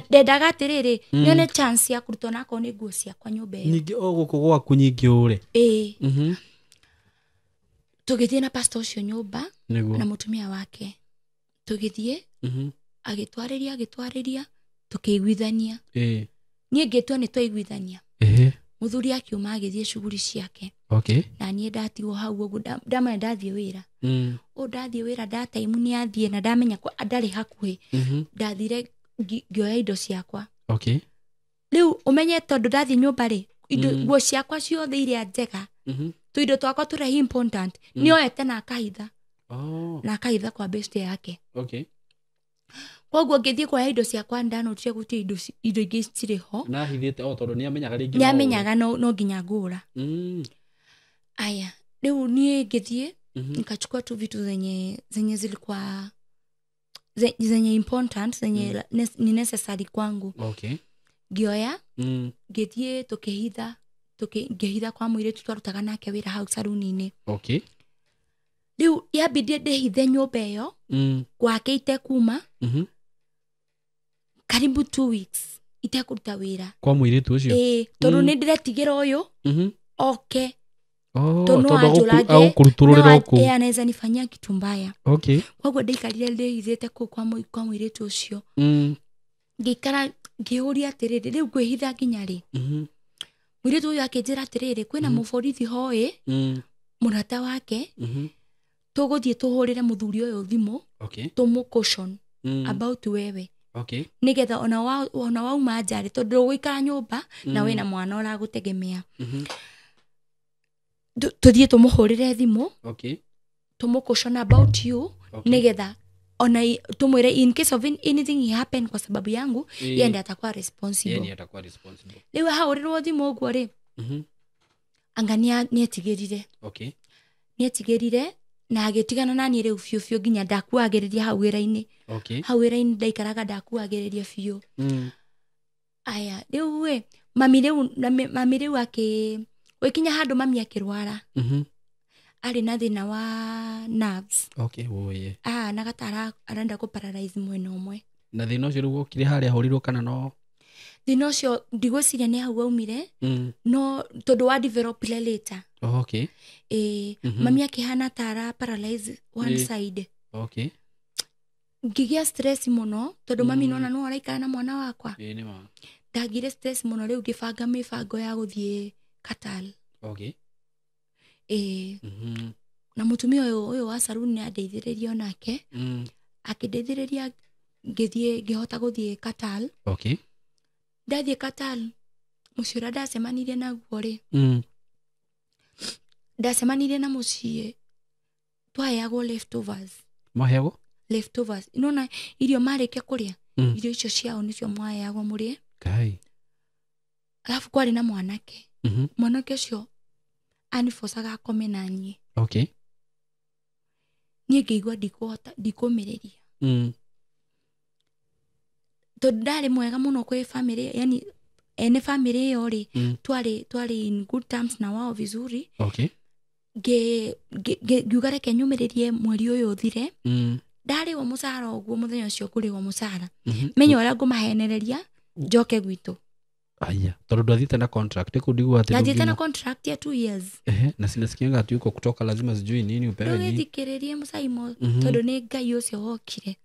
ndendaga atiriri nione chance ya kurutwo nako ni nguo ciakwa nyumba iyo nyingi guku gwaku nyingi ure tugithie na pastor ucio nyumba Niguo. na mutumia wake tugithie agitwariria tukiguithania nie ngetua ni twaiguithania muthuri akiuma agithie shughuli ciake na nie ndatigwo hau uguo ndamenya ndathie wira ndathie wira time ni athie na ndamenya ndari hakuhi ndathire ngioya indo ciakwa riu umenye tondu ndathie nyumba ri indo nguo ciakwa ciothe iria njega tuindo twakwa turia important nioete na akahitha na akahitha kwa best yake koguo ngithie kwa indo ciakwa ndanotire gutie indo ingĩ cirĩ ho na hithite tondu niamenyaga ringi niamenyaga no nginya ngura aya riu nie ngithie nikachukua tu vitu zenye zilikuwa zenye important zenye ni necessary kwangu ngioya ngithie ngihitha kwa mwire twarutaga nake wira hau saruni-ini riu yabidi ndihithe nyumba iyo gwake itekuma karibu 2 weeks itekuruta wira kwa mwire tu ucio tondu ni ndíretigira uyu oke tondu agukurutururira uku anaweza nifanyia kitu mbaya koguo ndaikarire ndihithite kwa mwire tu ucio ngikara ngiuria atiriri riu ngwihitha nginya ri mwire tu uyu akinjira atiriri kwina muborithi hoi murata wake tuguthie tuhurire muthuri uyu thimu tumucaution about wewe nigetha ona wauma njari tondu gwikara nyumba na wina mwana uragutegemea tuthie tumuhurire thimu tumucaution about you nigetha ona tumwire in case of anything happen kwa sababu yangu yeye ndiye atakuwa responsible riu hahurirwo thimu uguo ri angania nietigirire nietigirire na agitigana nani riu biu nginya ndakuagiriria hau wira-ini hau wira-ini ndaikaraga ndakuagiriria biu aya riu we mami riu wikinya handu mami akirwara ari na thina wa nerves na gatara arenda ku paralyze mwena umwe na thina ucio riu ukire haria hurirwo kana no thina ucio ndigwiciria ni hau aumire no tondu wa develop later mami akihana tara paralyze one side ngigia stress muno tondu mami nona no araikara na mwana wakwa ndagire stress muno riu ngibanga mibango ya guthie Katal na mutumia uyu wa saruni ni andeithiririe onake akindeithiriria ngihota guthie Katal ndathie Katal muciura ndacemanirie naguo ri ndacemanirie na mucie twaheagwo leftovers inona irio marikia kuria irio icio ciao nicio mwaheagwo murie alafu kwari na mwanake mwanake ucio anifosaga akome nanie nie ngĩigua ndikũmĩrĩria tondu ndari mwega muno kwi family yani ene family iyo ri twari in good terms na wao vizuri ngiuga reke nyumĩrĩrie mweri uyu uthire ndari wa musara uguo muthenya ucio kuri wa musara menya uria ngumahenereria njoke gwitu aya tondu ndwathite na contract kundigwa ati ndwathite na contract ya 2 years na sinasikianga ati uko kutoka lazima sijui nini upewe nini ndithikiririe musaimo tondu ni ngai ucio wokire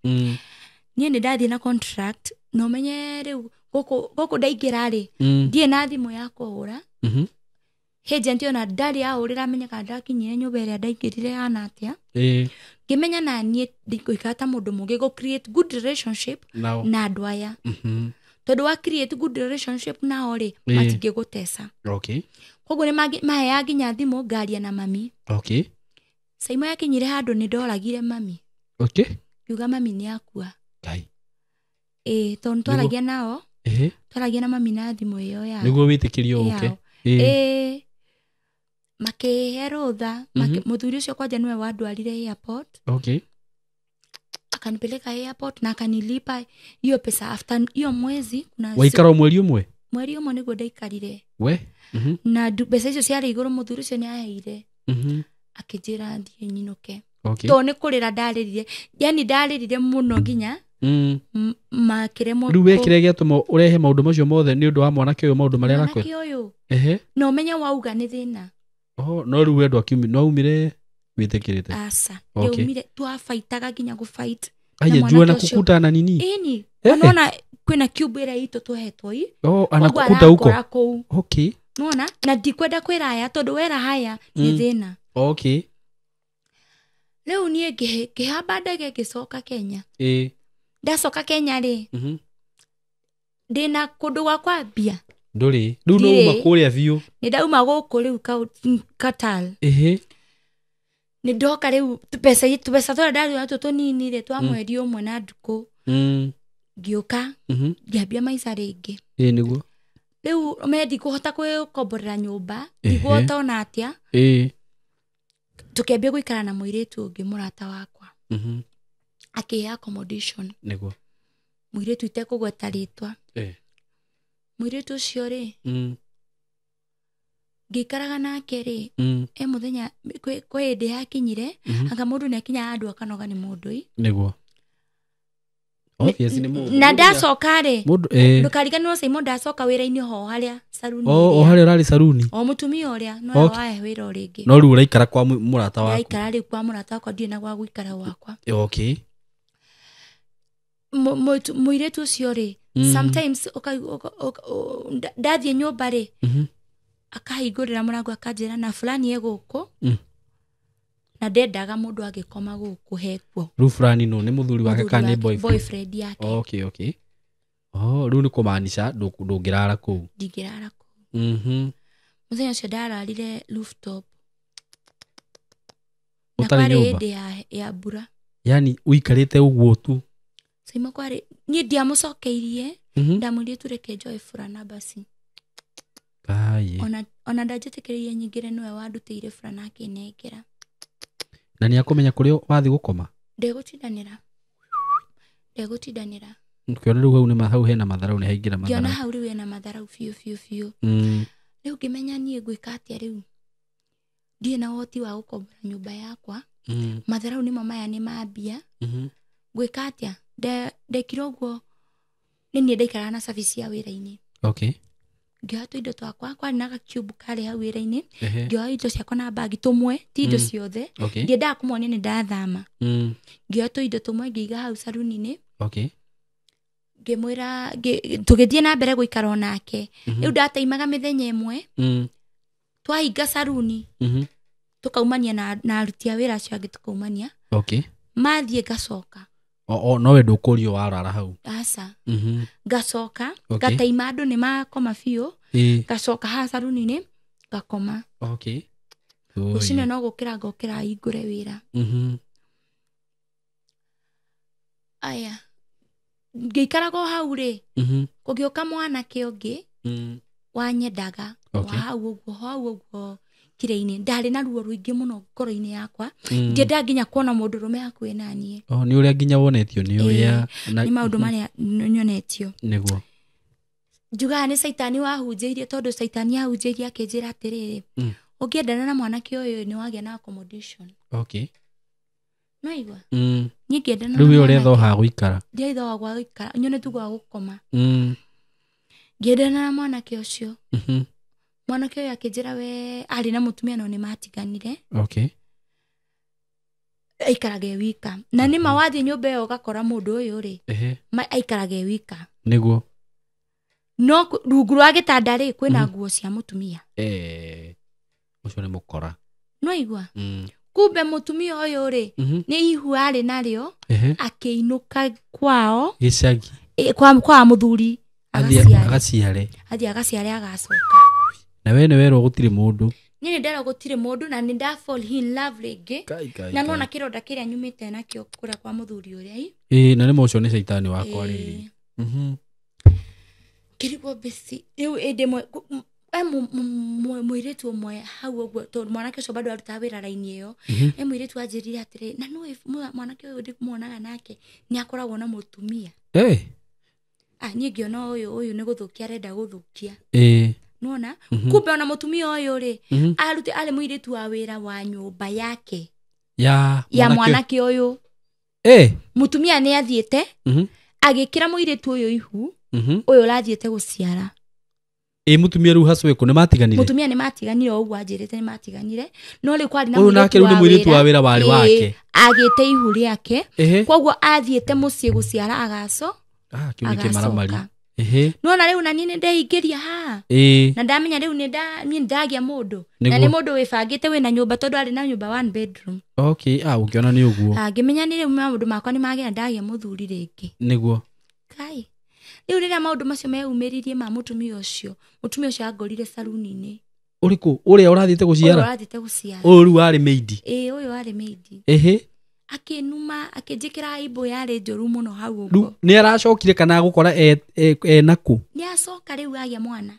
nie ni ndathie na contract no menye riu guku ndaingira ri ndie na thimu ya kuhura agent ona ndari ahurira amenya kana ndakinyire nyumba iria ndaingirire ana atia ngimenya na nie ndikuikata mundu mungi go create good relationship na andu aya tondu wa create good relationship nao ri matingigutesa koguo ni mahea nginya thimu ngaria na mami saimo yakinyire handu ni ndoragire mami ngiuga mami ni akua tondu twaragia nao twaragia na mami na thimu iyo yao niguo witikirio uke makihe rutha muthuri ucio kwanja niwe wandwarire airport akanipeleka airport na akanilipa hiyo pesa after hiyo mwezi waikara mweri umwe niguo ndaikarire na pesa icio ciari iguru muthuri ucio ni aheire akinjira thie nyinuke to ni kurira ndaririre yani ndaririre muno nginya makiremo riu wekire giatuma urehe maundu macio mothe ni undu wa mwanake uyu maundu maria nakwe no menya wauga ni thina no riu wendo akiumi no umire Witikirite. Asa. Okay. Ndeumire twafaitaga nginya gufight. Aya jua na kukutana nini? Ini. Unaona kwina cube ira itu tuhetwo i. Anakukuta huko. Okay. Unaona? Na ndikwenda kwiraya tondu wera haya ni thina. Okay. Leo nie ngihamba ndege ngicoka Kenya. Ndacoka Kenya ri. Ndina kundu gwa kwambia. Nduri. Riu no uma kuria biu. Ni ndauma guku riu Qatar. Ni ndoka riu tupesa tora ndari atu tunini ri twa mweri umwe na nduku. Ngioka. Ngiambia maica ringi. Niguo. Riu mendi kuhota kwikoborera nyumba. Ndiguhota ona atia. Tukiambia guikara na muiritu ungi murata wakwa. Akihe accommodation. Niguo. Muiritu itekugweta ritwa. Muiritu ucio ri. Ngikaraga nake ri. Muthenya kwi hindi yakinyire anga mundu ni akinya andu akanoga ni mundu i. Niguo. Obviously ni mundu. Na ndacoka ri. Ndukariganirwo Simon ndacoka wira-ini ho haria saruni. Haria urari saruni. Mutumia uria no wae wira uringi. No riu uraikara kwa murata wakwa. Uraikara ri kwa murata wakwa ndirĩ na gwa guikara wakwa. Okay. Muiritu ucio ri. Sometimes ndathie nyumba ri. Akahingurira murango akanjira na fulani eguku. Na ndendaga mundu agikoma guku hekwo. Ru fulani no ni muthuri wake kana ni boyfriend yake. Okay. Ru ni kumaanisha ndungirara ku. Ndingirara ku. Muthenya ucio ndararire rooftop. Utari nyumba ya mbura. Yani uikarite uguo tu. Sima kwari ni ndiamucokeirie ndamwire tureke enjoy fulana basi. Ona ndajetekereirie nyingire niwe wandutire fulana akinengera. Na ni akomenya kurio wathi gukoma? Ndegutidanira. Nkiona riu hau ni hau hena matharau ni haingira matharau. Ngiona hau riu hena matharau fiu. Riu ngimenya nie gwika atia riu. Ndie na woti wa gukombora nyumba yakwa. Matharau ni maya ni mambia. Gwika atia? Ndekira uguo ni ndaikara na service ya wira-ini. Okay. Ngioya indo twakwa kwari na cube kari hau wira-ini. Ngioya indo ciakwa na bagi tumwe ti indo ciothe. Ndiendaga kumuonia ni ndathama. Ngioya indo tumwe ngiiga hau saruni-ini. Okay. Ngimwira tugithie na mbere guikara onake. Riu ndataimaga mithenya imwe. Twahinga saruni. Tukaumania na aruti a wira acio angi tukaumania. Okay. Mathie gacoka. No we ndukurio warara hau. Asa. Gacoka. Gataima andu ni makoma biu. Gacoka ha saruni-ini gakoma. Okay. Ucine no gukira ingure wira. Aya. Ngikarago hau ri. Kugioka mwanake ungi wanyendaga. Hau uguo kire-ini ndari na ruo ruingi muno ngoro-ini yakwa. Ndienda nginya kuona mundu rume hakuhi nanie. Ni uria nginya wonetio ni uria ni maundu maria nyonetio. Niguo. Njugaga ni saitani wahunjirie tondu saitani ahunjirie akinjira atiriri. Ungiendana na mwanake uyu ni wagia na accommodation. Okay. No igwa. Ni ngiendana. Riu uria thoha guikara. Ndi thoha gwa guikara. Nyone tu gwa gukoma. Ngiendana na mwanake ucio. Mwanake uyu akinjira we ari na mutumia no ni matiganire. Okay. Aikarage wika. Na ni mawathi nyumba yo gakora mundu uyu ri. Aikarage wika. Niguo. No rungu rwa gitanda ri kwina nguo cia mutumia. Ucio ni mukora. No igwa. Kumbe mutumia uyu ri ni ihu ari nario akiinuka kwao gicagi. Kwa muthuri agaciare. Agaciare agacoka. Na we ni wero gutire mundu. Ni ndero gutire mundu na ni nda fall in love ringi. Na nona kironda kiria nyumite nakio kura kwa muthuri uria na ni mocio ni saitani wakwa riri. Kirigwo bisi. Riu ende muiritu umwe hau uguo tondu mwanake ucio bado aruta wira raini iyo. Muiritu anjirire atiri na no mwanake uyu ndikumuonaga nake ni akoragwo na mutumia. Ni ngiona uyu ni guthukia arenda guthukia. Nona kumbe ona mutumia uyu ri aruti ale muiritu wa wira wa nyumba yake ya mwanake uyu. Mutumia ni athiete agikira muiritu uyu ihu uyu rathiete guciara. mutumia ru hasweko nĩ matiganire mutumia nĩ matiganire ũguo anjĩrĩte nĩ matiganire no rĩu kwari na mũirĩtu wa wĩra warĩ wake agĩte ihu rĩake koguo athiĩte mũciĩ gũciara agaco kiume kĩmaramari no na rĩu na niĩ nĩndeingĩria haha na ndamenya rĩu niĩ ndagĩa mũndũ na nĩ mũndũ wĩbangĩte wĩna nyũmba tondũ arĩ na nyũmba 1 bedroom ũkĩona nĩ ũguo ngĩmenya nĩ rĩu maũndũ makwa nĩ magĩa ndagĩa mũthuri rĩngĩ nĩguo kai rĩu rĩrĩa maũndũ macio meumĩririe ma mũtumia ũcio angorire saruni-inĩ ũrĩkũ ũrĩa ũrathiĩte gũciara ũyũ rĩu warĩ maidi ũyũ warĩ maidi akĩnuma akĩnjĩkĩra aibu yarĩ njũru mũno hau ũguo nĩ aracokire kana gũkora naku nĩ acoka rĩu agĩa mwana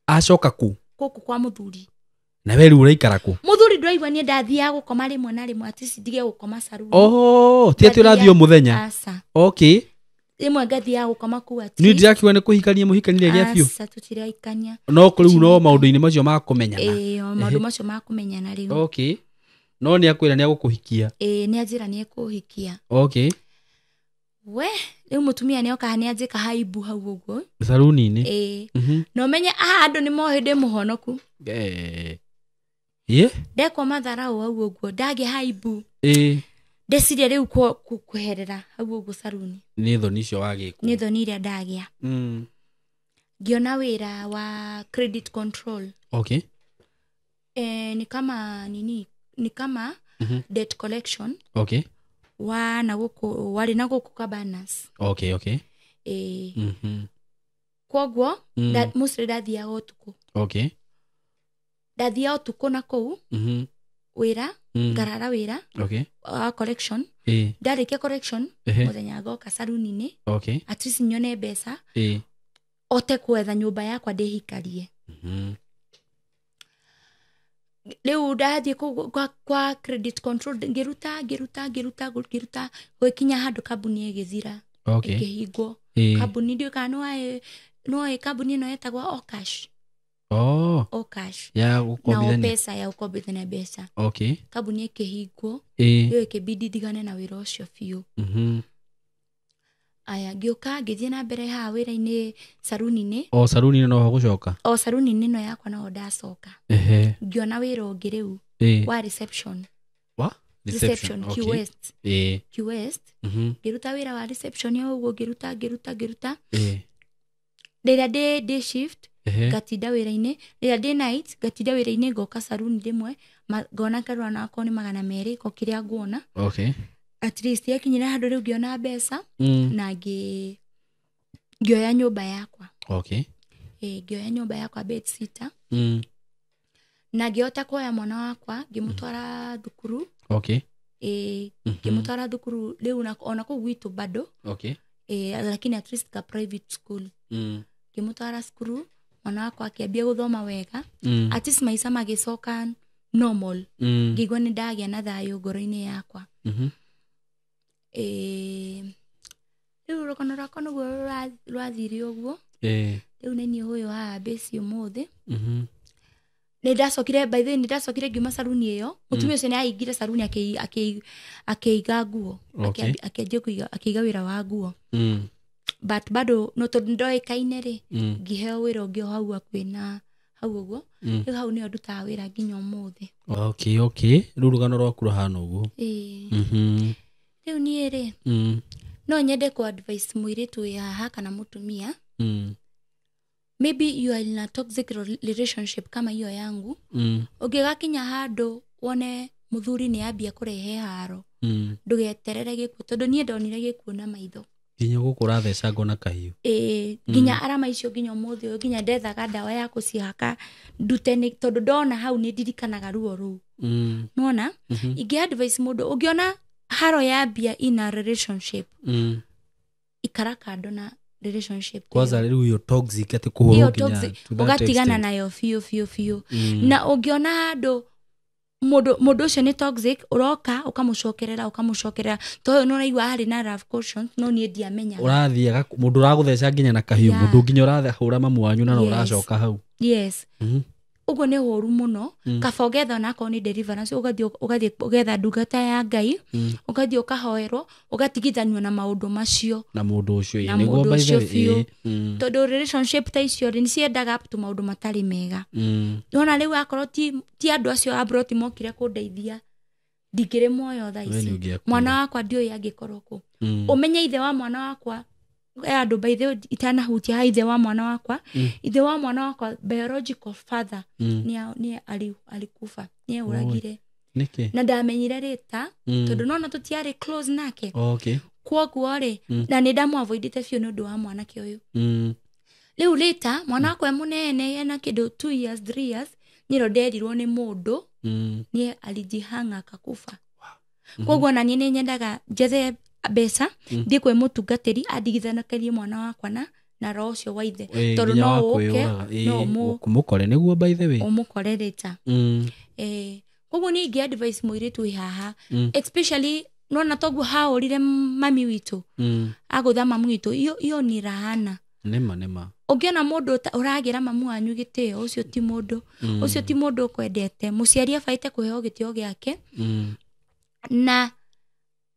acoka ku gũkũ kwa mũthuri na we rĩu ũraikara ku mũthuri ndwaigua niĩ ndathiaga gũkoma rĩmwe na rĩmwe ati ndige gũkoma saruni ti atĩ ũrathiĩ o mũthenya rĩmwe ngathiaga gũkoma ku ati niĩ ndirakiuga nĩ kũhikania mũhikanire gĩa biũ tũtiraikania no rĩu no maũndũ-inĩ macio ma kũmenyana maũndũ macio ma kũmenyana rĩu no nĩ akwĩra nĩ agũkũhikia nĩ anjĩra nĩ ekũhikia we rĩu mũtumia nĩ oka nĩ anjĩka haibu hau ũguo saruni-inĩ no menye andũ nĩ moĩ ndĩ mũhonoku ndekwo matharau hau ũguo ndagĩa haibu ndeciria rĩu kũherera hau ũguo saruni nĩ thoni icio wagĩkwo nĩ thoni iria ndagĩa ngĩona wĩra wa credit control ni kama debt collection warĩ na gũkũ Cabanas koguo mostly ndathiaga ũtukũ ndathiaga ũtukũ na kũu wĩra ngarara wĩra wa collection ndarĩkia collection mũthenya ngoka saruni-inĩ at least nyone mbeca ote kwetha nyũmba yakwa ndĩhikarie rĩu ndathiĩ kwa credit control ngĩruta gwĩkinya handũ kambuni ĩgĩthira ĩkĩhingwo kambuni ndiũĩ kana no kambuni ĩno yetagwo Okash ya gũkombithania mbeca kambuni ĩkĩhingwo rĩu ĩkĩbidi ndigane na wĩra ũcio biũ aya ngĩũka ngĩthiĩ na mbere haha wĩra-inĩ saruni-inĩ saruni-inĩ no gũcoka saruni-inĩ ĩno yakwa no ndacoka ngĩona wĩra ũngĩ rĩu wa reception Q West ngĩruta wĩra wa reception ya ũguo ngĩruta rĩrĩa ndĩ shift ngatinda wĩra-inĩ rĩrĩa ndĩ night ngatinda wĩra-inĩ ngoka saruni rĩmwe ngona karũa nakwa nĩ 200 ko kĩrĩa nguona at least yakinyira handũ rĩu ngĩona mbeca na ngĩoya nyũmba yakwa ngĩoya nyũmba yakwa bed sitter na ngĩhota kuoya mwana wakwa ngĩmũtwara thukuru ngĩmũtwara thukuru rĩu ona kũu gwitũ bado lakini at least ka private school ngĩmũtwara cukuru mwana wakwa akĩambia gũthoma wega at least maica magĩcoka normal ngĩigua nĩ ndagĩa na thayũ ngoro-inĩ yakwa rĩu rũgano rwakwa nĩguo rwathire ũguo rĩu nĩ niĩ ũyũ haha base ũmũthĩ nĩ ndacokire ngiuma saruni ĩyo mũtumia ũcio nĩ ahingire saruni akĩiga nguo akĩiga wĩra wa nguo but bado no tondũ ndoĩkaine rĩ ngĩheo wĩra ũngĩ hau hakuhĩ na hau ũguo rĩu hau nĩyo ndutaga wĩra nginya ũmũthĩ rĩu rũgano rwaku rũhana ũguo rĩu niĩ rĩ no nyende ku advice mũirĩtu wĩ haha kana mũtumia maybe you are in a toxic relationship kama hiyo yangu ũngĩgakinya handũ wone mũthuri nĩ ambia kũrehe haro ndũgeterere gĩkuũ tondũ niĩ ndonire gĩkuũ na maitho nginya gũkũra theca ngona kahiũ nginya arama icio nginya ũmũthĩ ũyũ nginya ndethaga ndawa ya gũcihaka ndute tondũ ndona hau nĩ ndirikanaga ruo rũu nona ingĩ advice mũndũ ũngĩona haro yambia in a relationship ikara kando na relationship kwanza rĩu yo toxic ati kuhoro nginya ugatigana nayo fiu na ũngĩona handũ mũndũ ũcio nĩ toxic ũroka ũkamũcokerera tondũ no ũraigua harĩ na love quotient no niĩ ndiamenya ũrathiaga mũndũ ũragũtheca nginya na kahiũ mũndũ nginya ũrahũra mamu wanyu na ũracoka hau ugo ne horu muno kaba ugetha onako ni deliverance ugathie ugetha ndungata ya Ngai ugathie ukahoerwo ugatigithanio na maundu macio na mundu ucio niguo by the way tondu relationship ta icio ni ciendaga up to maundu matari mega nona riu akorwo ti andu acio abroad mokire kundeithia ndikire moyo tha ici mwana wakwa ndio yangikorwo ku umenye ithe wa mwana wakwa andu by the way itanahutia ithe wa mwana wakwa ithe wa mwana wakwa biological father ni alikufa ni uragire na ndamenyire rita tondu nona tutiari close nake okay kwoguo ri na ni ndamu avoidite fio nundu wa mwana ke uyu riu rita mwana wakwa munene ena kido 2 years 3 years niro nderirwo ni mundu ni alijihanga akakufa kwoguo na ni nyendaga jethe besa ndi kwe mutungatiri adigithanakerie mwana wakwa na roho cio wa ithe tondu no uke no kumukore niguo by the way umukore rita kwoguo ni ngi advice muiritu wi haha especially nona toguo haurire mami witu agutha mamu witu iyo ni rahana nema ungiona mundu uragira mamu wanyu gitio ucio ti mundu kwendete muciari abaite kuheo gitio giake na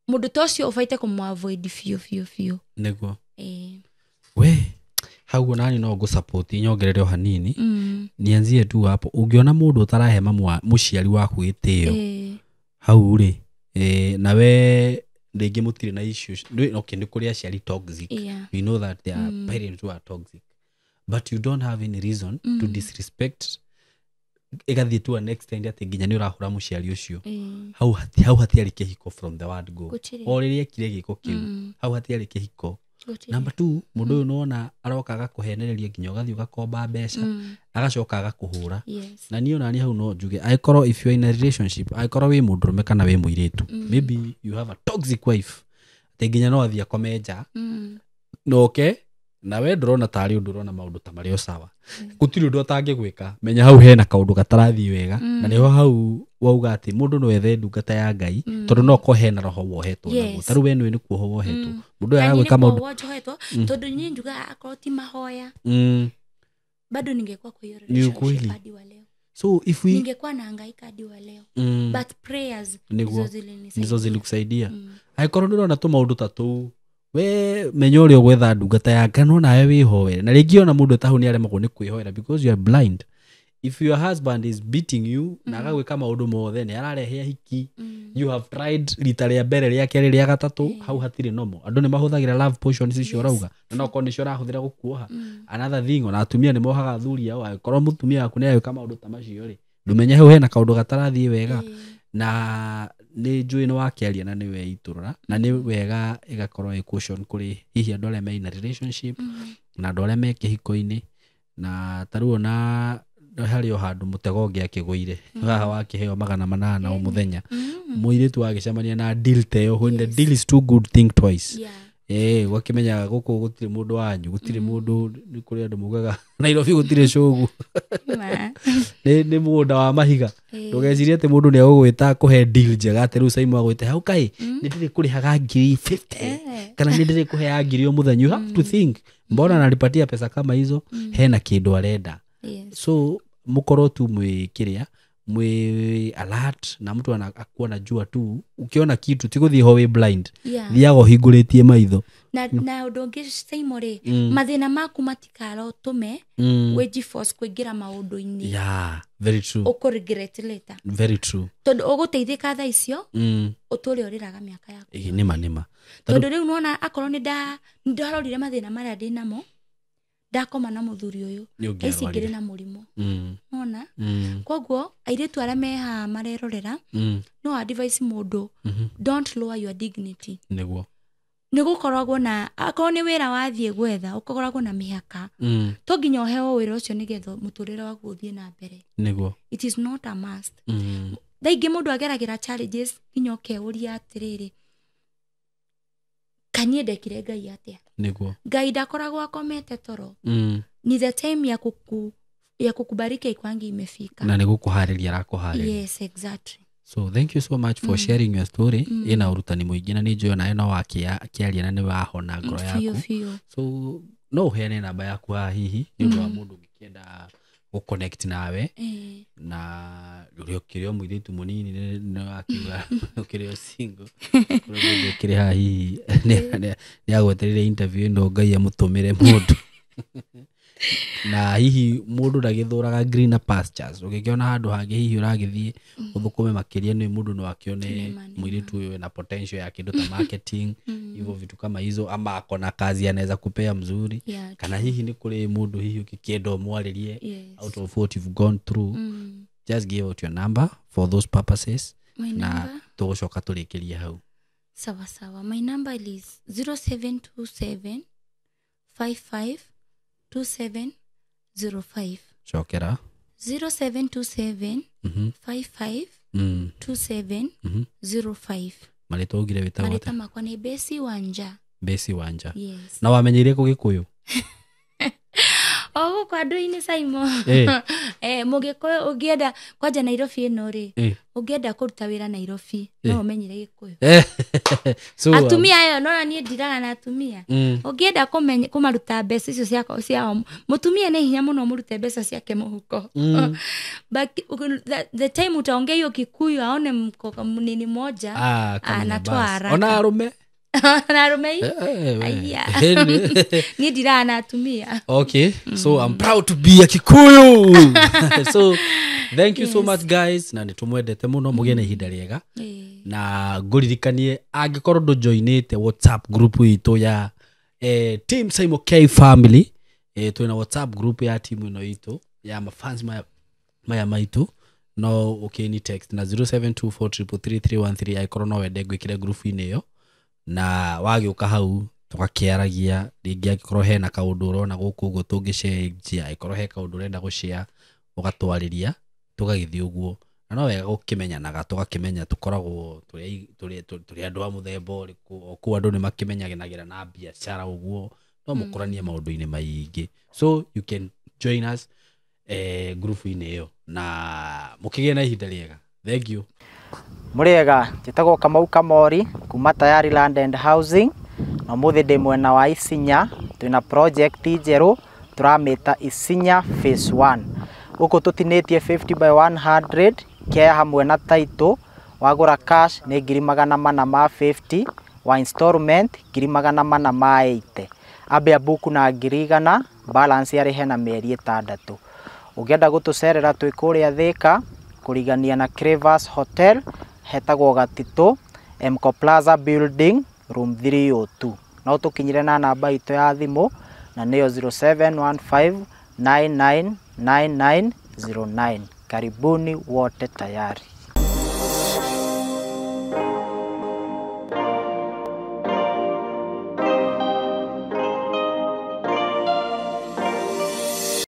mundu tocio ubaite kumavoid fio niguo we hau nani no go support nyongerere hanini nianzie tu hapo ungiona mundu utarahe mamu muciari waku gitio hau ri nawe ndingi mutire na issues okay ni kuria ciari toxic you know that their parents were toxic but you don't have any reason to disrespect igathi to an extent ati nginya ni urahura muciari ucio hau hatiari kihiko from the word go oririe kire giko kiu hau hatiari kihiko number 2 mundu unaona arokaga kuhenereria nginya ugathi ugakomba mbeca agacoka agakuhura na niyo nani hau no njuge aikoro if you are in a relationship aikoro wi mundu rume kana wi muiretu maybe you have a toxic wife ati nginya no athia komenja no okay na we ndurona tari undu urona maundu ta mario sawa gutiri undu atangigwika menya hau hena kaundu gatarathi wega na niho hau wauga ati mundu no ethe ndungata ya Ngai tondu no ko hena roho wohetwo naguo taru we ni kuo wohetwo mundu aragwika maundu wohetwo tondu ni njuga akoti mahoya bado ningekuwa kwa hiyo relationship hadi wa leo so if we ningekuwa na hangaika hadi wa leo but prayers nizo zilikusaidia aikoro ndurona tu maundu tatu we menyori ogwetha ndungata ya Ngai nawe wihoe na ringi ona mundu tahu ni aremagwo ni kwihoera because you are blind if your husband is beating you na agagwika maundu mothe ni ararehia hiki you have tried rita ria mbere ria keri ria gatatu hau hatiri nomo andu ni mahuthagira love potions icio rauga na no koni cio rahuthira gukuoha another thing ona atumia ni mohaga thuri yao akorwo mutumia yaku ni agwika maundu ta macio ri ndumenye hau hena kaundu gatarathie wega na ni njui no wakiaria na niwe iturura na ni wega igakorwo e caution kuri hihi andu aria me in a relationship na andu aria me kihiko-ini na taruo na hari o handu mutego ngi akiguire haha wakiheo 800 o muthenya muiritu agicemania na deal teo when the deal is too good think twice wakimenya guku gutire mundu wanyu gutire mundu ni kuri andu mugaga Nairobi gutire shogu ni mugunda wa mahiga ndugecirie ati mundu ni agugwita kuhe deal njega ati riu Simon agwite hau kai ni ndiri kurihaga 50 kana ni ndiri kuhe ngiri o muthenya you have to think mbona nalipatia pesa kama hizo hena kindu arenda so mukoro tu mwikiria mwi alert na mtu anakuwa najua tu ukiona kitu tiguthi howe blind thiago hinguritie maitho na udonge Simon mathina maku matikaro tume weji force kuingira maundu-ini very true uko regret later very true tondu uguteithika tha icio uturi oriraga miaka yaku nima tondu riu unaona akorwo ni ndarorire mathina maria ndinamo ndakoma na muthuri uyu ici ngiri na murimu ona kwoguo airetu aria meha marerorera no advice mundu don't lower your dignity niguo nigukoragwo na akorwo ni wira wathie gwetha ukoragwo na mihaka to nginya uheo wira ucio nigetha muturire waku uthie na mbere niguo it is not a must thaingi mundu ageragira challenges nginya ukeuria atiriri kanie ndekire Ngai atia niguo Ngai ndakoragwo akomete toro ni the time ya kukubariki ikwangi imefika na nigukuhariria arakuhariria yes exactly so thank you so much for sharing your story ina urutani muingi na ninjo na eno wakiaria na ni wahona ngoro yaku so no hene namba yaku hihi ni ndo wa mundu ngikienda connect nawe na urio kirio muiritu munini no akiuga ukirio single kuri kiri hahi ni agweterire interview ndo Ngai amutumire mundu na hihi mundu ndagithuraga greener pastures ukikiona handu hangi hihi uragithie uthukume makiria ni mundu no akione muiritu uyu na potential ya kindu ta marketing hivyo vitu kama hizo ama akona kazi anaweza kupea mzuri kana hihi ni kuri mundu hihi ukikienda mwaririe out of what you've gone through just give out your number for those purposes na tugocoka turekeria hau sawa my number is 0727 55 2705 chokera 0727 55 2705 marito ugire witawa marita makwa ni Besi Wanja yes. Na wamenyire ku Gikuyu kwa ndu-ini Saimo mugikuyu ungienda kwanja Nairobi ino ri ungienda kuruta wira Nairobi no umenyire Gikuyu so atumia ayo no nie ndiraga na atumia ungienda kumaruta mbeca icio cia mutumia ni hinya muno murute mbeca ciake muhuko but the time utaongea hiyo Gikuyu aone mkoka munini moja anatwara ona arume ni ndiraga na atumia okay so I'm proud to be a Kikuyu so thank you so much guys na nitumwendete muno mugene ihinda riega na nguririkanie angikorwo ndo joinite WhatsApp group itu ya team Saimo K family twina WhatsApp group ya team ino itu ya mafans maya maitu no okay ni text na 0724333313 aikorwo no wende gwikire group ine yo na wagiuka hau tugakiaragia ringi agikorwo hena kaundu urona guku uguo tungishare aikorwo he kaundu urenda gushare ugatwariria tugagithii uguo na no wega gukimenyanaga tugakimenya tukoragwo turi andu a muthemba ku andu ni makimenyaginagira na biashara uguo no mukuranie maundu-ini maingi so you can join us group ine yo na mukigie na ihinda riega thank you Muriega njitagwo Kamau Kamori kuma Tayari Land and Housing na muthi ndi mwena wa Isinya twina project njeru turamita Isinya phase 1 uko tutinitie 50 by 100 kia hamwe na title wagura cash ni 450 wa installment 480 abe buku na 100 balance yari hena mieri 6 ugienda gutucerera twi kuria Thika kurigania na Crevas Hotel hetagwo Gatito Mco Plaza Building room 302 na tukinyire na namba ito ya thimu na niyo 0715999909 karibuni wote Tayari.